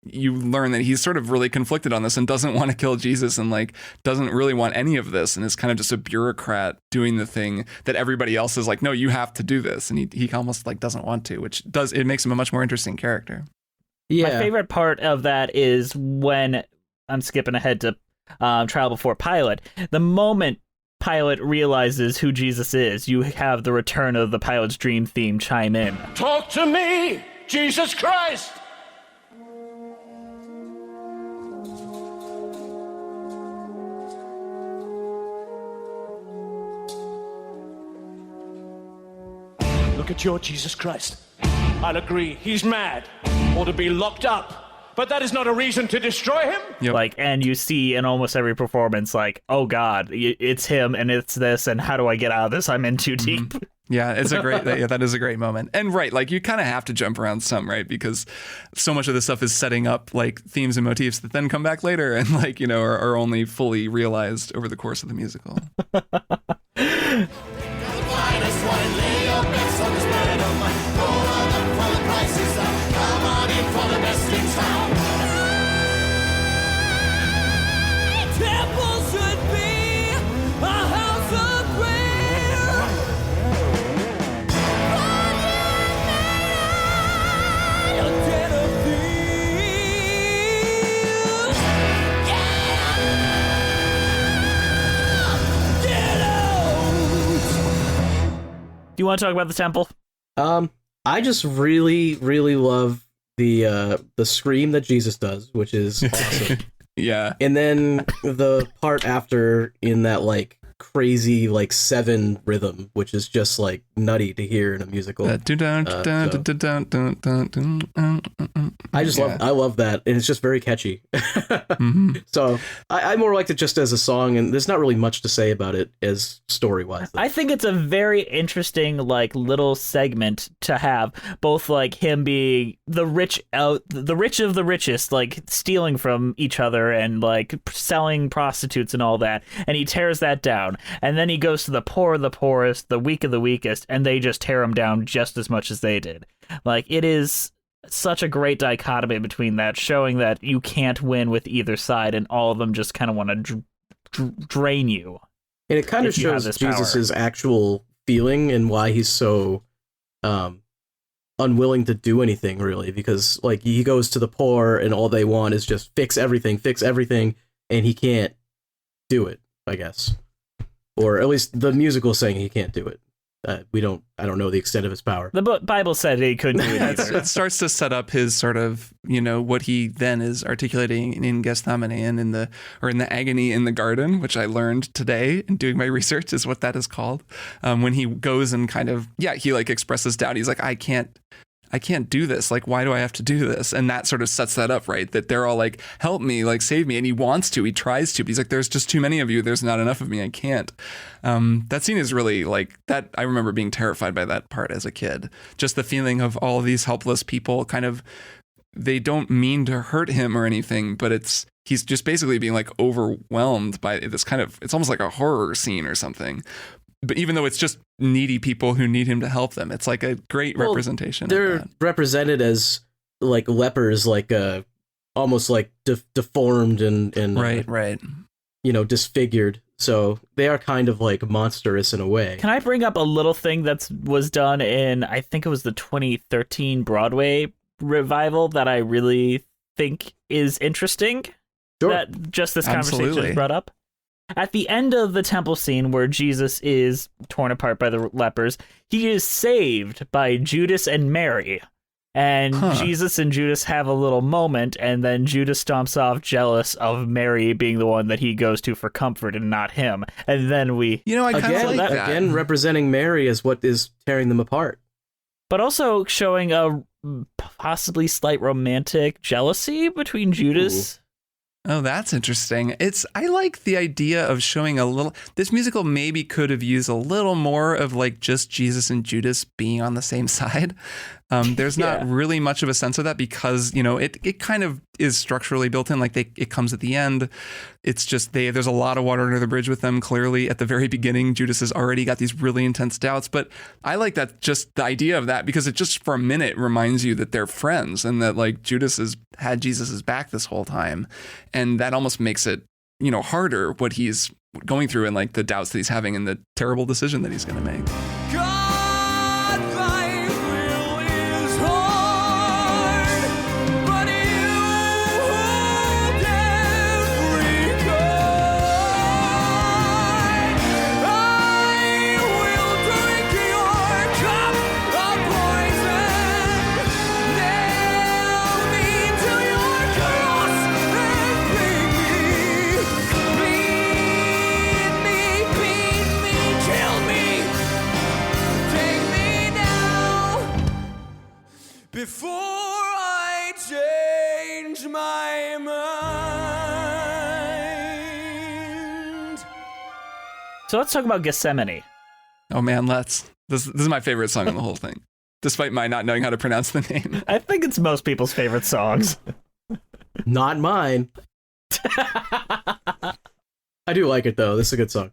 S3: you learn that he's sort of really conflicted on this and doesn't want to kill Jesus and like doesn't really want any of this and is kind of just a bureaucrat doing the thing that everybody else is like, no, you have to do this. And he almost like doesn't want to, it makes him a much more interesting character.
S1: Yeah. My favorite part of that is when I'm skipping ahead to Trial Before Pilate. The moment Pilate realizes who Jesus is, you have the return of the Pilate's Dream theme chime in.
S7: Talk to me, Jesus Christ! Look at your Jesus Christ. I'll agree, he's mad, or to be locked up. But that is not a reason to destroy him.
S3: Yep.
S1: And you see in almost every performance, like, oh God, it's him and it's this, and how do I get out of this? I'm in too deep.
S3: Yeah, it's a great, that is a great moment. And right, like you kind of have to jump around some, right? Because so much of this stuff is setting up like themes and motifs that then come back later and like, are only fully realized over the course of the musical.
S1: Do you want to talk about the temple?
S2: I just really, really love the scream that Jesus does, which is awesome.
S3: Yeah.
S2: And then the part after in that like crazy like 7 rhythm, which is just like nutty to hear in a musical. I just love that, and it's just very catchy. So I more liked it just as a song, and there's not really much to say about it as story wise.
S1: I think it's a very interesting like little segment to have, both like him being the rich of the richest, like stealing from each other and like selling prostitutes and all that, and he tears that down, and then he goes to the poor of the poorest, the weak of the weakest, and they just tear him down just as much as they did. Like, it is such a great dichotomy between that, showing that you can't win with either side, and all of them just kind of want to drain you.
S2: And it kind of shows Jesus's actual feeling and why he's so unwilling to do anything, really, because like he goes to the poor and all they want is just fix everything, and he can't do it, I guess. Or at least the musical saying he can't do it. I don't know the extent of his power.
S1: The Bible said he couldn't do it either.
S3: It starts to set up his sort of, what he then is articulating in Gethsemane and in the agony in the garden, which I learned today in doing my research is what that is called. When he goes and kind of, he like expresses doubt. He's like, I can't do this. Like, why do I have to do this? And that sort of sets that up, right? That they're all like, help me, like, save me. And he wants to, he tries to, but he's like, there's just too many of you. There's not enough of me. I can't. That scene is really like that. I remember being terrified by that part as a kid. Just the feeling of all these helpless people kind of, they don't mean to hurt him or anything, but he's just basically being like overwhelmed by this kind of, it's almost like a horror scene or something. But even though it's just needy people who need him to help them, it's like a great representation.
S2: They're
S3: of that.
S2: represented as like lepers, like almost like deformed and
S3: right.
S2: Disfigured. So they are kind of like monstrous in a way.
S1: Can I bring up a little thing that was done in, I think it was the 2013 Broadway revival that I really think is interesting?
S2: Sure.
S1: That just this
S3: Absolutely.
S1: conversation brought up. At the end of the temple scene where Jesus is torn apart by the lepers, he is saved by Judas and Mary. And Jesus and Judas have a little moment, and then Judas stomps off, jealous of Mary being the one that he goes to for comfort and not him. And then I
S3: kind of like that.
S2: Again, representing Mary as what is tearing them apart.
S1: But also showing a possibly slight romantic jealousy between Judas.
S2: Ooh.
S3: Oh, that's interesting. I like the idea of showing a little, this musical maybe could have used a little more of like just Jesus and Judas being on the same side. There's not really much of a sense of that because, it kind of is structurally built in, like it comes at the end. It's just there's a lot of water under the bridge with them. Clearly at the very beginning, Judas has already got these really intense doubts, but I like that, just the idea of that, because it just for a minute reminds you that they're friends and that like Judas has had Jesus's back this whole time. And that almost makes it, harder what he's going through and like the doubts that he's having and the terrible decision that he's going to make.
S4: God, thy will is hard, but you hold every kind. I will drink your cup of poison, nail me to your cross and beat me, kill me. Take me now before I change my mind.
S1: So let's talk about Gethsemane.
S3: Oh man, This is my favorite song on the whole thing, despite my not knowing how to pronounce the name.
S1: I think it's most people's favorite songs.
S2: Not mine. I do like it though. This is a good song.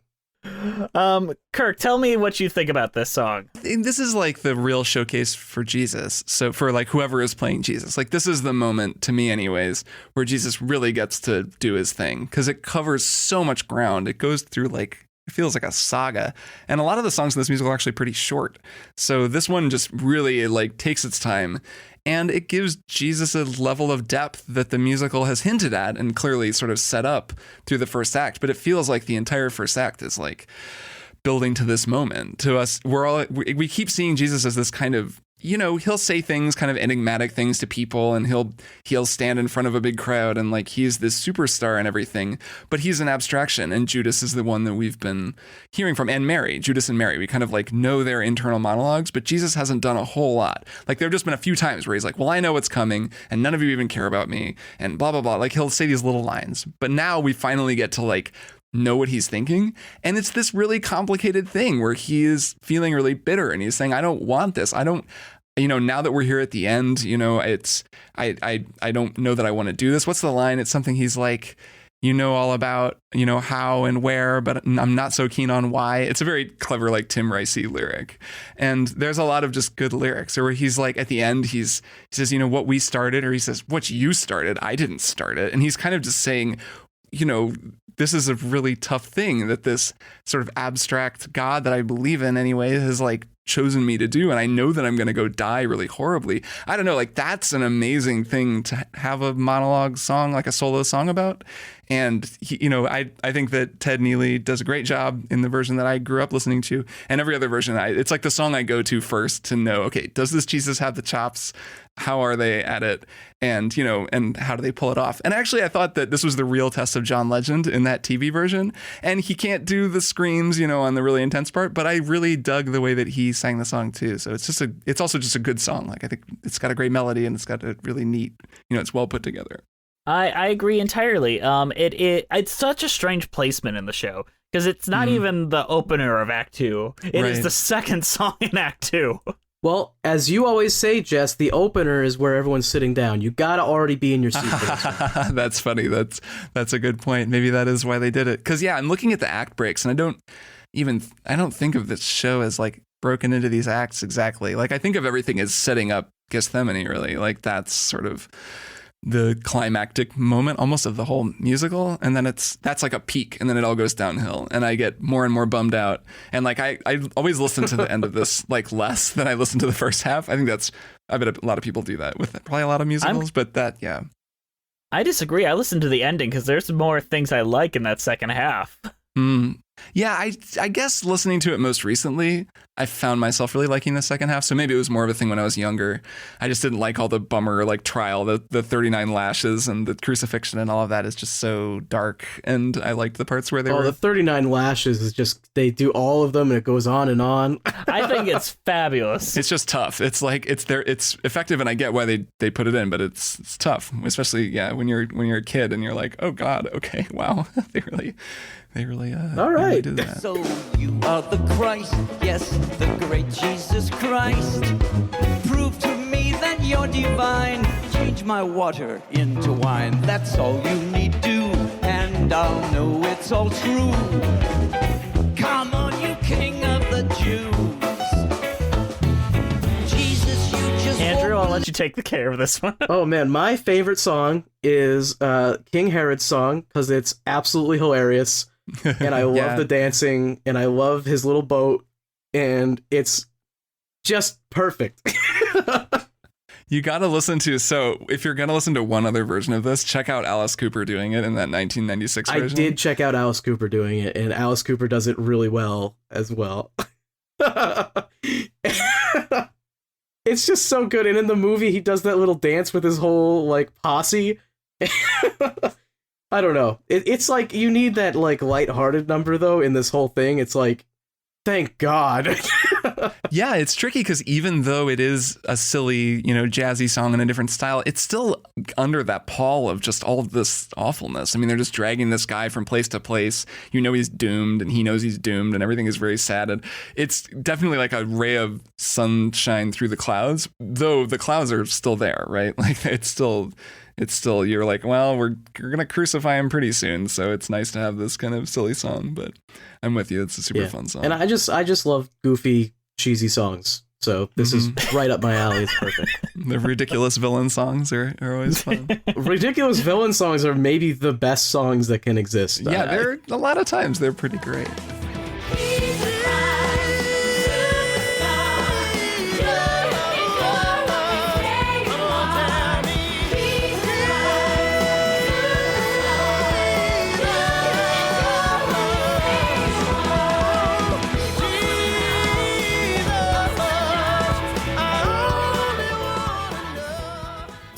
S1: Kirk, tell me what you think about this song.
S3: And this is like the real showcase for Jesus. So for like whoever is playing Jesus, like this is the moment to me anyways, where Jesus really gets to do his thing because it covers so much ground. It goes through like, it feels like a saga. And a lot of the songs in this musical are actually pretty short. So this one just really like takes its time. And it gives Jesus a level of depth that the musical has hinted at and clearly sort of set up through the first act. But it feels like the entire first act is like building to this moment. To us, we keep seeing Jesus as this kind of he'll say things, kind of enigmatic things to people, and he'll stand in front of a big crowd and like he's this superstar and everything, but he's an abstraction. And Judas is the one that we've been hearing from, and Mary, Judas and Mary. We kind of like know their internal monologues, but Jesus hasn't done a whole lot. Like there have just been a few times where he's like, well, I know what's coming and none of you even care about me and blah, blah, blah. Like he'll say these little lines, but now we finally get to like know what he's thinking. And it's this really complicated thing where he is feeling really bitter and he's saying, I don't want this. I don't, now that we're here at the end, it's, I don't know that I want to do this. What's the line? It's something he's like, all about, how and where, but I'm not so keen on why. It's a very clever, like Tim Ricey lyric. And there's a lot of just good lyrics, or where he's like, at the end, he says, what we started, or he says, what you started, I didn't start it. And he's kind of just saying, this is a really tough thing that this sort of abstract God that I believe in anyway has like chosen me to do. And I know that I'm going to go die really horribly. I don't know, like that's an amazing thing to have a monologue song, like a solo song about. And I think that Ted Neely does a great job in the version that I grew up listening to, and every other version. It's like the song I go to first to know, okay, does this Jesus have the chops? How are they at it? And, and how do they pull it off? And actually, I thought that this was the real test of John Legend in that TV version. And he can't do the screams, on the really intense part, but I really dug the way that he sang the song too. So it's also just a good song. Like I think it's got a great melody and it's got a really neat, it's well put together.
S1: I agree entirely. It's such a strange placement in the show because it's not even the opener of Act 2. It is the second song in Act 2.
S2: Well, as you always say, Jess, the opener is where everyone's sitting down. You gotta already be in your seat for this one.
S3: That's funny. That's a good point. Maybe that is why they did it. Because I'm looking at the act breaks, and I don't think of this show as like broken into these acts exactly. Like I think of everything as setting up Gethsemane, really. Like that's sort of the climactic moment almost of the whole musical, and then that's like a peak, and then it all goes downhill, and I get more and more bummed out. And like I always listen to the end of this like less than I listen to the first half. I bet a lot of people do that with probably a lot of musicals, but I
S1: disagree. I listen to the ending because there's more things I like in that second half.
S3: Yeah, I guess listening to it most recently, I found myself really liking the second half. So maybe it was more of a thing when I was younger. I just didn't like all the bummer like trial, the 39 lashes and the crucifixion and all of that is just so dark. And I liked the parts where they were.
S2: The 39 lashes is just, they do all of them and it goes on and on.
S1: I think it's fabulous.
S3: It's just tough. It's like it's effective, and I get why they put it in, but it's tough, especially when you're a kid and you're like, oh God, okay, wow, they really
S2: all right.
S3: Did that.
S6: So you are the Christ, yes, the great Jesus Christ. Prove to me that you're divine. Change my water into wine. That's all you need do, and I'll know it's all true. Come on, you King of the Jews. Jesus, you just
S1: Andrew, I'll let you take the care of this one.
S2: Oh man, my favorite song is King Herod's song because it's absolutely hilarious. And I love the dancing, and I love his little boat, and it's just perfect.
S3: You got to listen to, so if you're going to listen to one other version of this, check out Alice Cooper doing it in that 1996 version.
S2: I did check out Alice Cooper doing it, and Alice Cooper does it really well as well. It's just so good, and in the movie, he does that little dance with his whole, like, posse. I don't know. It's like you need that like lighthearted number though in this whole thing. It's like, thank God.
S3: Yeah, it's tricky because even though it is a silly, jazzy song in a different style, it's still under that pall of just all of this awfulness. I mean, they're just dragging this guy from place to place. He's doomed, and he knows he's doomed, and everything is very sad. And it's definitely like a ray of sunshine through the clouds, though the clouds are still there, right? Like it's still, you're like, well, we're going to crucify him pretty soon. So it's nice to have this kind of silly song, but I'm with you. It's a super fun song.
S2: And I just love goofy, cheesy songs. So this is right up my alley. It's perfect.
S3: The ridiculous villain songs are always fun.
S2: Ridiculous villain songs are maybe the best songs that can exist.
S3: Yeah, they're a lot of times they're pretty great.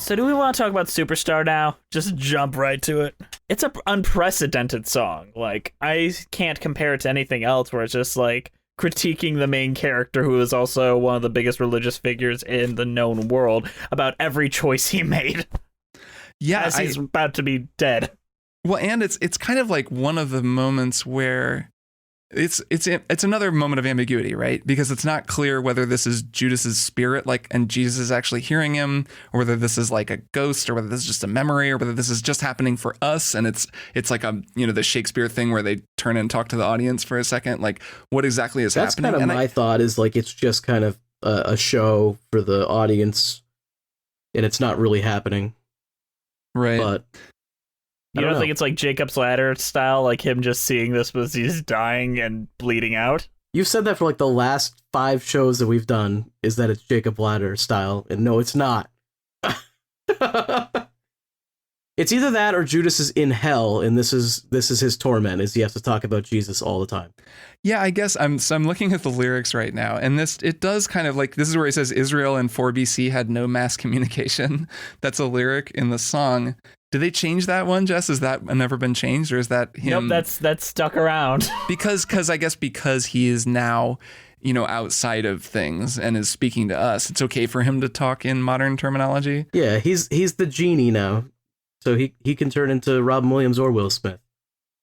S1: So do we want to talk about Superstar now? Just jump right to it. It's an unprecedented song. Like, I can't compare it to anything else where it's just like critiquing the main character, who is also one of the biggest religious figures in the known world, about every choice he made.
S3: Yeah,
S1: as he's about to be dead.
S3: Well, and it's kind of like one of the moments where it's another moment of ambiguity, right? Because it's not clear whether this is Judas's spirit, like, and Jesus is actually hearing him, or whether this is like a ghost, or whether this is just a memory, or whether this is just happening for us. And it's like the Shakespeare thing where they turn and talk to the audience for a second. Like, what exactly is happening?
S2: That's kind of my thought, is like, it's just kind of a show for the audience, and it's not really happening.
S3: Right.
S2: But
S1: you don't think it's like Jacob's Ladder style, like him just seeing this as he's dying and bleeding out?
S2: You've said that for like the last 5 shows that we've done, is that it's Jacob Ladder style, and no, it's not. It's either that or Judas is in hell, and this is his torment, is he has to talk about Jesus all the time.
S3: Yeah, I guess I'm looking at the lyrics right now, and it does kind of like, this is where he says Israel in 4 BC had no mass communication. That's a lyric in the song. Did they change that one, Jess? Has that never been changed, or is that him?
S1: Nope, that's stuck around.
S3: because he is now, outside of things and is speaking to us. It's okay for him to talk in modern terminology.
S2: Yeah, he's the genie now, so he can turn into Robin Williams or Will Smith.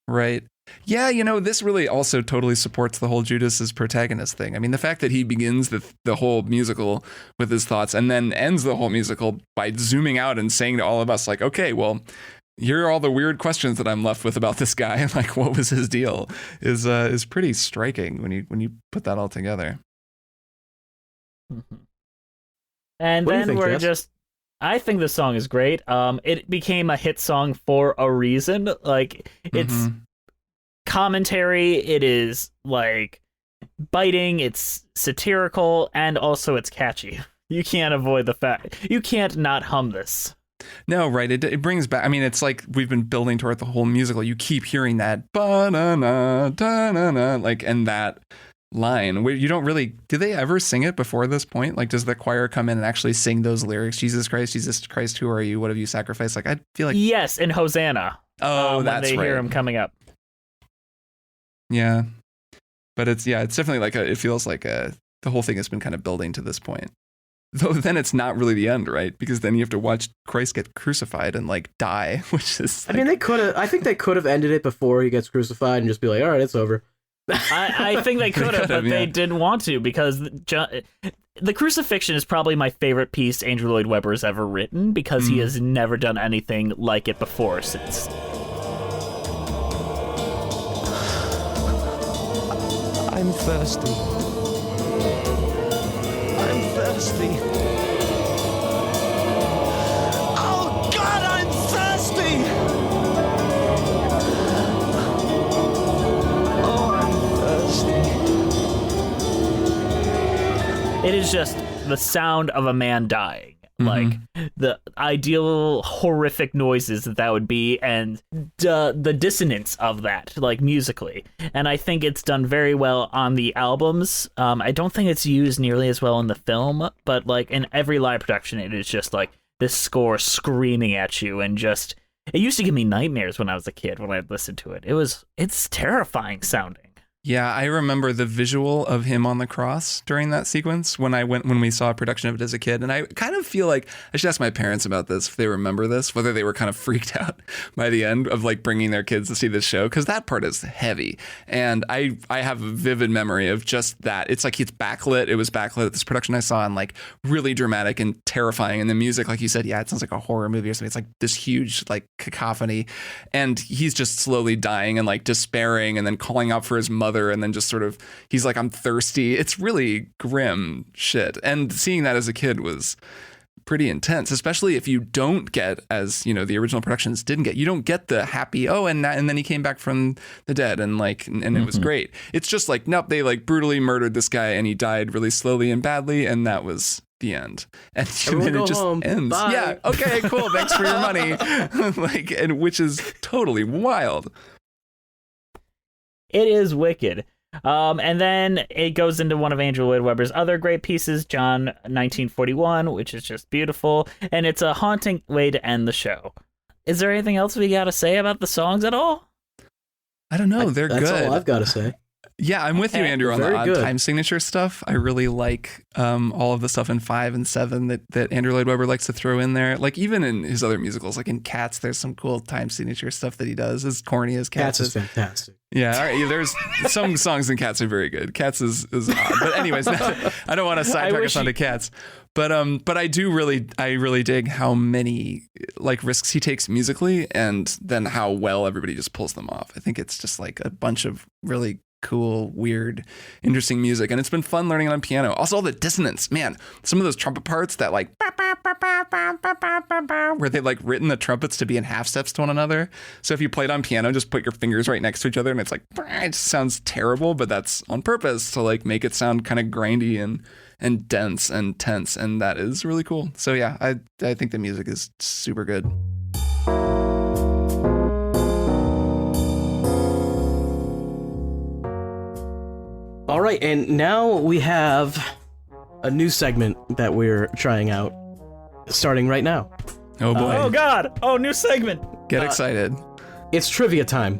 S3: Right. Yeah, this really also totally supports the whole Judas as protagonist thing. I mean, the fact that he begins the whole musical with his thoughts and then ends the whole musical by zooming out and saying to all of us, like, okay, well, here are all the weird questions that I'm left with about this guy. Like, what was his deal? Is pretty striking when you put that all together.
S1: And
S2: What do you
S1: then
S2: think, Jess?
S1: I think the song is great. It became a hit song for a reason. Like, it's commentary, it is like biting, it's satirical, and also it's catchy. You can't avoid the fact. You can't not hum this.
S3: No, right. It brings back, I mean, it's like we've been building toward the whole musical. You keep hearing that ba-na-na, da-na-na, like, and that line where you don't really, do they ever sing it before this point? Like, does the choir come in and actually sing those lyrics? Jesus Christ, who are you? What have you sacrificed? Like, I feel like,
S1: Yes, in Hosanna.
S3: oh, that's
S1: when they
S3: right.
S1: hear him coming up.
S3: Yeah. But it's definitely like it feels like the whole thing has been kind of building to this point. Though then it's not really the end, right? Because then you have to watch Christ get crucified and like die, which is like,
S2: I mean, I think they could have ended it before he gets crucified and just be like, all right, it's over.
S1: I think they could have, but they didn't want to, because the crucifixion is probably my favorite piece Andrew Lloyd Webber has ever written, because he has never done anything like it before since.
S6: I'm thirsty. I'm thirsty. Oh God, I'm thirsty. Oh, I'm thirsty.
S1: It is just the sound of a man dying. Like, the ideal horrific noises that would be, and the dissonance of that, like, musically. And I think it's done very well on the albums. I don't think it's used nearly as well in the film, but, like, in every live production, it is just, like, this score screaming at you, and just, it used to give me nightmares when I was a kid when I'd listen to it. It's terrifying sounding.
S3: Yeah, I remember the visual of him on the cross during that sequence when we saw a production of it as a kid. And I kind of feel like I should ask my parents about this, if they remember this, whether they were kind of freaked out by the end of like bringing their kids to see this show, because that part is heavy. And I have a vivid memory of just that. It's like it's backlit. It was backlit at this production I saw, and like really dramatic and terrifying. And the music, like you said, yeah, it sounds like a horror movie or something. It's like this huge like cacophony. And he's just slowly dying and like despairing and then calling out for his mother. And then just sort of, he's like, I'm thirsty. It's really grim shit. And seeing that as a kid was pretty intense, especially if you don't get, as the original productions didn't get, you don't get the happy, and then he came back from the dead and like, and it was great. It's just like, nope, they like brutally murdered this guy and he died really slowly and badly. And that was the end. And then it just ends.
S2: Bye.
S3: Yeah. Okay, cool. Thanks for your money. Like, and which is totally wild.
S1: It is wicked. And then it goes into one of Andrew Lloyd Webber's other great pieces, John 1941, which is just beautiful. And it's a haunting way to end the show. Is there anything else we got to say about the songs at all?
S3: I don't know. They're
S2: That's
S3: good.
S2: all I've got to say.
S3: Yeah, I'm with you, Andrew, on the
S2: Very
S3: odd
S2: good.
S3: time signature stuff. I really like all of the stuff in 5 and 7 that Andrew Lloyd Webber likes to throw in there. Like even in his other musicals, like in Cats, there's some cool time signature stuff that he does, as corny as Cats
S2: Cats is fantastic.
S3: Yeah, all right, there's some songs in Cats are very good. Cats is odd. But anyways, I don't want to sidetrack us onto Cats. But I really dig how many like risks he takes musically and then how well everybody just pulls them off. I think it's just like a bunch of really cool, weird, interesting music, and it's been fun learning it on piano. Also, all the dissonance, man. Some of those trumpet parts that like where they've like written the trumpets to be in half steps to one another. So if you played on piano, just put your fingers right next to each other, and it's like it just sounds terrible, but that's on purpose to like make it sound kind of grindy and dense and tense, and that is really cool. So yeah, I think the music is super good.
S2: All right, and now we have a new segment that we're trying out, starting right now.
S3: Oh boy.
S1: Oh, God. Oh, new segment.
S3: Get excited.
S2: It's trivia time.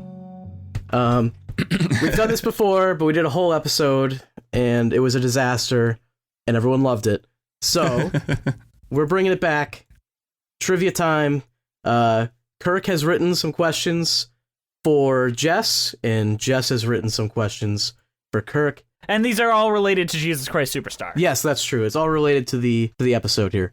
S2: We've done this before, but we did a whole episode, and it was a disaster, and everyone loved it. So, we're bringing it back. Trivia time. Kirk has written some questions for Jess, and Jess has written some questions for Kirk.
S1: And these are all related to Jesus Christ Superstar.
S2: Yes, that's true. It's all related to the episode here.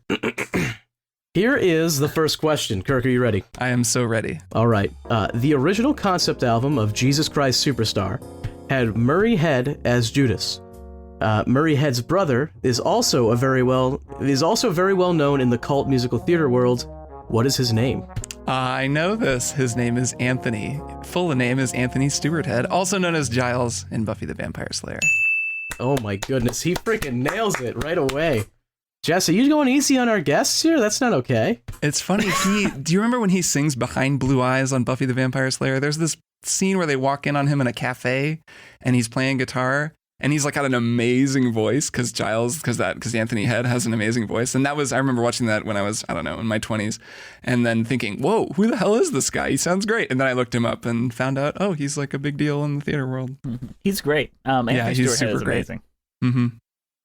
S2: Here is the first question. Kirk, are you ready?
S3: I am so ready.
S2: All right. The original concept album of Jesus Christ Superstar had Murray Head as Judas. Murray Head's brother is also very well known in the cult musical theater world. What is his name?
S3: I know this. His name is Anthony. Full name is Anthony Stewart Head, also known as Giles in Buffy the Vampire Slayer.
S2: Oh my goodness, he freaking nails it right away. Jess, are you going easy on our guests here? That's not okay.
S3: It's funny. Do you remember when he sings Behind Blue Eyes on Buffy the Vampire Slayer? There's this scene where they walk in on him in a cafe and he's playing guitar. And he's like got an amazing voice because Anthony Head has an amazing voice. And I remember watching that when I was, I don't know, in my 20s and then thinking, whoa, who the hell is this guy? He sounds great. And then I looked him up and found out, oh, he's like a big deal in the theater world.
S1: Mm-hmm. He's great. Anthony
S3: he's
S1: Stewart
S3: super
S1: Head is
S3: great.
S1: amazing.
S3: Mm-hmm.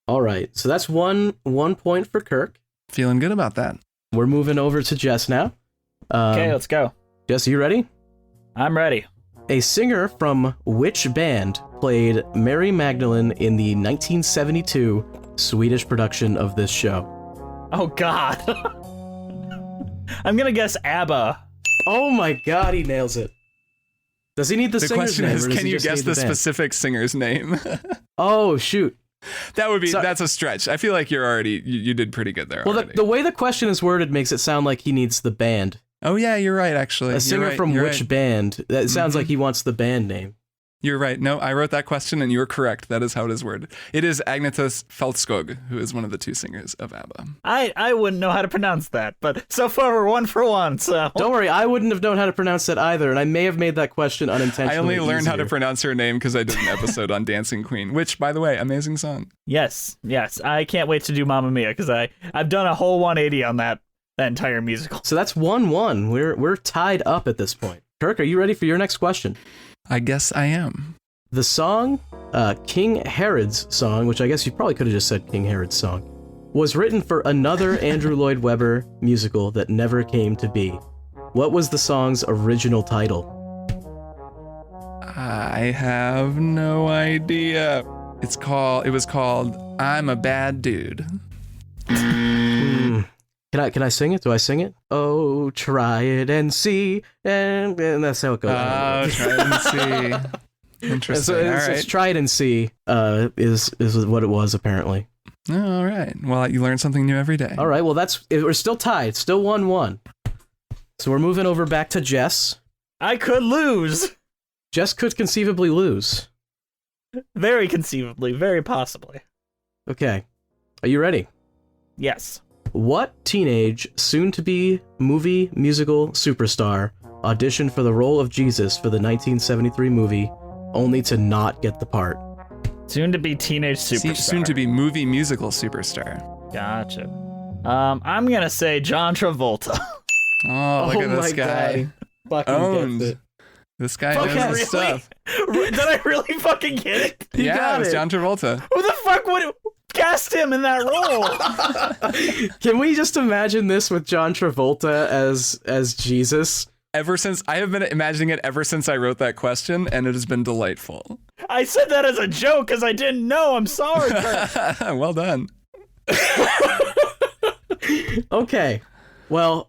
S2: All right, so that's one point for Kirk.
S3: Feeling good about that.
S2: We're moving over to Jess now.
S1: Okay, let's go.
S2: Jess, are you ready?
S1: I'm ready.
S2: A singer from which band played Mary Magdalene in the 1972 Swedish production of this show?
S1: Oh, God. I'm going to guess ABBA.
S2: Oh my God, he nails it. Does he need the
S3: The
S2: singer's
S3: question
S2: name?
S3: is,
S2: or does
S3: can
S2: he
S3: you
S2: just
S3: guess
S2: need
S3: the
S2: band?
S3: specific singer's name?
S2: Oh, shoot.
S3: That's a stretch. I feel like you did pretty good there.
S2: Well,
S3: already.
S2: the way the question is worded makes it sound like he needs the band.
S3: Oh yeah, you're right. Actually,
S2: A singer from which band? That sounds like he wants the band name.
S3: You're right. No, I wrote that question, and you're correct. That is how it is worded. It is Agnetas Feldskog, who is one of the two singers of ABBA.
S1: I wouldn't know how to pronounce that, but so far we're 1 for 1. So
S2: Don't worry, I wouldn't have known how to pronounce that either, and I may have made that question unintentionally.
S3: I only learned how to
S2: easier.
S3: pronounce her name because I did an episode on Dancing Queen, which, by the way, amazing song.
S1: yes, I can't wait to do Mamma Mia because I've done a whole 180 on that entire musical.
S2: So that's 1-1. We're tied up at this point. Kirk, are you ready for your next question?
S3: I guess I am.
S2: The song, King Herod's song, which I guess you probably could have just said King Herod's song, was written for another Andrew Lloyd Webber musical that never came to be. What was the song's original title?
S3: I have no idea. It was called I'm a Bad Dude.
S2: Can I sing it? Do I sing it? Oh, try it and see, and that's how it goes.
S3: Oh, try and see. Interesting.
S2: So
S3: All
S2: it's
S3: right.
S2: try it and see is what it was apparently.
S3: All right. Well, you learn something new every day.
S2: All right. Well, we're still tied. Still 1-1. So we're moving over back to Jess.
S1: I could lose.
S2: Jess could conceivably lose.
S1: Very conceivably, very possibly.
S2: Okay. Are you ready?
S1: Yes.
S2: What teenage, soon-to-be movie musical superstar auditioned for the role of Jesus for the 1973 movie, only to not get the part?
S1: Soon to be teenage superstar.
S3: Soon to be movie musical superstar.
S1: Gotcha. I'm gonna say John Travolta.
S3: Oh, look at this guy.
S2: God. Fucking
S3: Owned.
S2: gets it.
S3: This guy
S1: Fucking
S3: knows his
S1: really?
S3: stuff.
S1: Did I really fucking get it?
S3: Yeah,
S2: got
S3: it was
S2: it.
S3: John Travolta.
S1: Who the fuck would cast him in that role?
S2: Can we just imagine this with John Travolta as Jesus?
S3: I have been imagining it ever since I wrote that question, and it has been delightful.
S1: I said that as a joke because I didn't know. I'm sorry, Kurt.
S3: Well done.
S2: Okay. Well,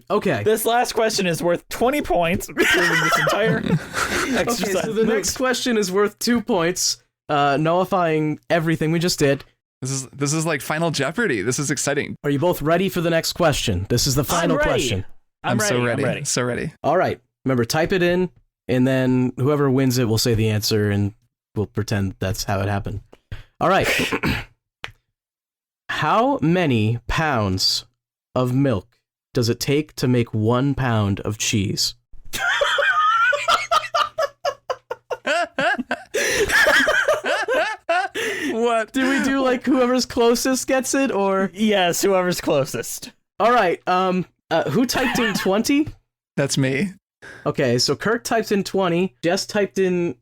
S2: okay.
S1: This last question is worth 20 points. This entire exercise.
S2: Okay, so the next question is worth 2 points, nullifying everything we just did.
S3: This is like Final Jeopardy. This is exciting.
S2: Are you both ready for the next question? This is the final
S1: ready.
S2: question.
S1: I'm ready.
S3: so ready.
S1: I'm ready.
S3: So ready.
S2: All right. Remember, type it in, and then whoever wins it will say the answer, and we'll pretend that's how it happened. All right. How many pounds of milk does it take to make 1 pound of cheese?
S3: What?
S2: Do we do like whoever's closest gets it, or?
S1: Yes, whoever's closest.
S2: All right. Who typed in 20?
S3: That's me.
S2: Okay, so Kirk typed in 20. Jess typed in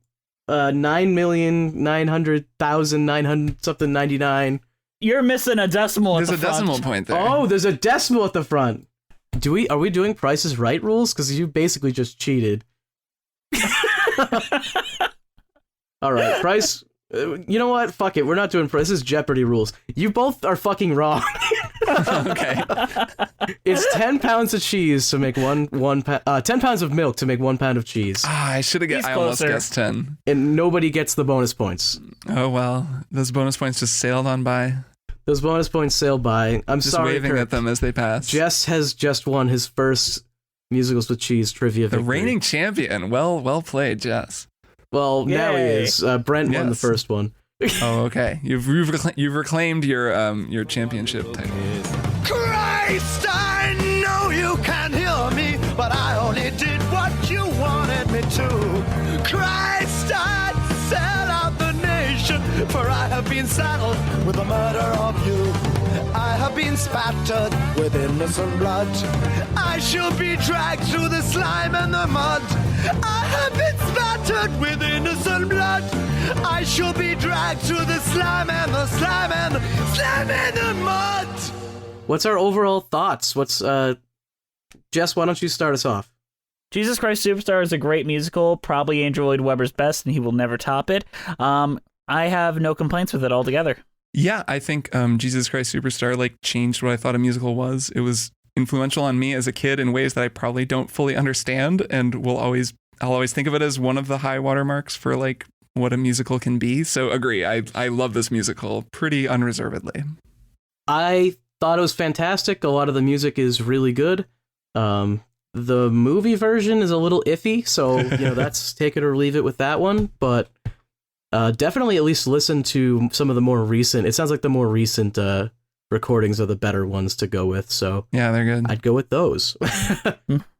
S2: 9,900,900 something 99.
S1: You're missing a decimal
S3: There's
S1: at
S3: a
S1: the front.
S3: decimal point there.
S2: Oh, there's a decimal at the front. Are we doing Price is Right rules? Because you basically just cheated. All right, Price. You know what? Fuck it. We're not doing Price. This is Jeopardy rules. You both are fucking wrong.
S3: Okay.
S2: It's 10 pounds of cheese to make 10 pounds of milk to make 1 pound of cheese,
S3: I should have
S1: He's
S3: I almost
S1: closer.
S3: guessed 10.
S2: and nobody gets the bonus points.
S3: Oh well, those bonus points just sailed on by.
S2: Those bonus points sail by. I'm
S3: Just
S2: sorry,
S3: waving
S2: Kirk.
S3: at them as they pass.
S2: Jess has just won his first musicals with cheese trivia
S3: The
S2: victory.
S3: reigning champion. Well played, Jess.
S2: Well, now he
S1: Yay.
S2: is. Brent won the
S3: Yes.
S2: first one.
S3: Oh, okay. You've reclaimed your championship title.
S4: Christ, I know you can hear me, but I only did what you wanted me to. Christ, I'd sell out the nation, for I have been saddled with the murder of you. I have been spattered with innocent blood. I shall be dragged through the slime and the mud. I have been spattered with innocent blood. I shall be dragged through the slime and the slime and the slime and the mud.
S2: What's our overall thoughts? Jess, why don't you start us off?
S1: Jesus Christ Superstar is a great musical, probably Andrew Lloyd Webber's best, and he will never top it. I have no complaints with it altogether.
S3: Yeah, I think Jesus Christ Superstar changed what I thought a musical was. It was influential on me as a kid in ways that I probably don't fully understand, and I'll always think of it as one of the high watermarks for what a musical can be. So agree. I love this musical pretty unreservedly.
S2: I thought it was fantastic. A lot of the music is really good. The movie version is a little iffy, so that's take it or leave it with that one. But definitely at least listen to some of the more recent. It sounds like the more recent recordings are the better ones to go with. So
S3: Yeah, they're good.
S2: I'd go with those.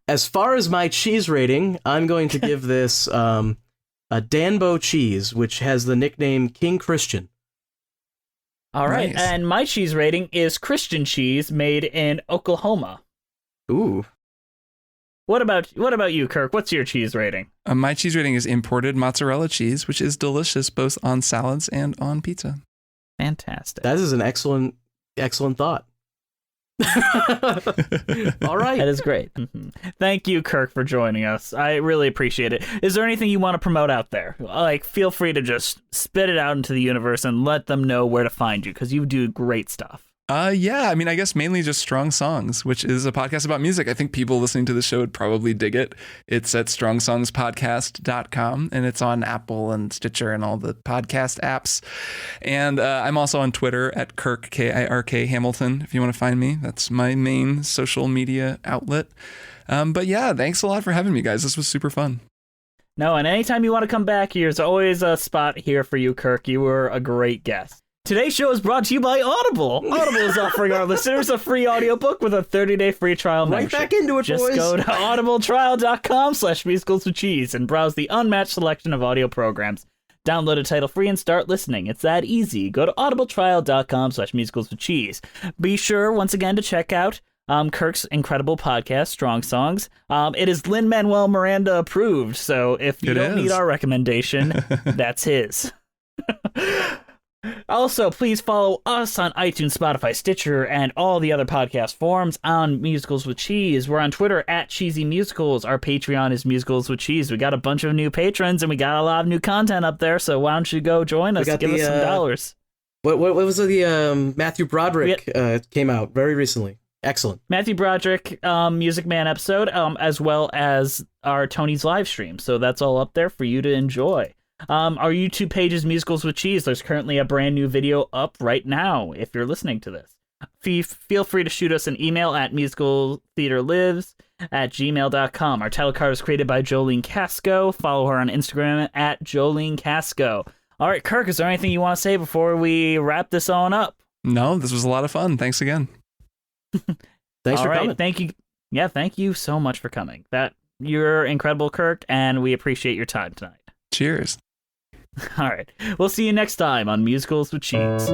S2: As far as my cheese rating, I'm going to give this a Danbo cheese, which has the nickname King Christian.
S1: All right,
S3: Nice.
S1: and my cheese rating is Christian cheese made in Oklahoma.
S2: Ooh.
S1: What about you, Kirk? What's your cheese rating?
S3: My cheese rating is imported mozzarella cheese, which is delicious both on salads and on pizza.
S1: Fantastic.
S2: That is an excellent thought. All right.
S1: That is great. Mhm. Thank you, Kirk, for joining us. I really appreciate it. Is there anything you want to promote out there? Feel free to just spit it out into the universe and let them know where to find you, because you do great stuff.
S3: Yeah, I guess mainly just Strong Songs, which is a podcast about music. I think people listening to the show would probably dig it. It's at strongsongspodcast.com, and it's on Apple and Stitcher and all the podcast apps. And I'm also on Twitter at Kirk, K-I-R-K Hamilton, if you want to find me. That's my main social media outlet. But yeah, thanks a lot for having me, guys. This was super fun.
S1: No, and anytime you want to come back, there's always a spot here for you, Kirk. You were a great guest. Today's show is brought to you by Audible. Audible is offering our listeners a free audiobook with a 30-day free trial membership.
S2: Right back into it,
S1: Just
S2: boys.
S1: go to audibletrial.com/musicalswithcheese and browse the unmatched selection of audio programs Download a title free and start listening. It's that easy. Go to audibletrial.com/musicalswithcheese. Be sure, once again, to check out Kirk's incredible podcast, Strong Songs. It is Lin-Manuel Miranda approved, so if you don't need our recommendation, that's his. Also, please follow us on iTunes, Spotify, Stitcher, and all the other podcast forums on Musicals with Cheese. We're on Twitter at Cheesy Musicals. Our Patreon is Musicals with Cheese. We got a bunch of new patrons, and we got a lot of new content up there, so why don't you go join us, give us some dollars.
S2: What was the Matthew Broderick came out very recently. Excellent.
S1: Matthew Broderick Music Man episode, as well as our Tony's live stream, so that's all up there for you to enjoy. Our YouTube page is Musicals with Cheese. There's currently a brand new video up right now if you're listening to this. Feel free to shoot us an email at musicaltheaterlives@gmail.com. Our title card was created by Jolene Casco. Follow her on Instagram at Jolene Casco. All right, Kirk, is there anything you want to say before we wrap this on up?
S3: No, this was a lot of fun. Thanks again.
S2: Thanks for coming.
S1: Thank you. Yeah, thank you so much for coming. You're incredible, Kirk, and we appreciate your time tonight.
S3: Cheers.
S1: All right. We'll see you next time on Musicals with Cheese.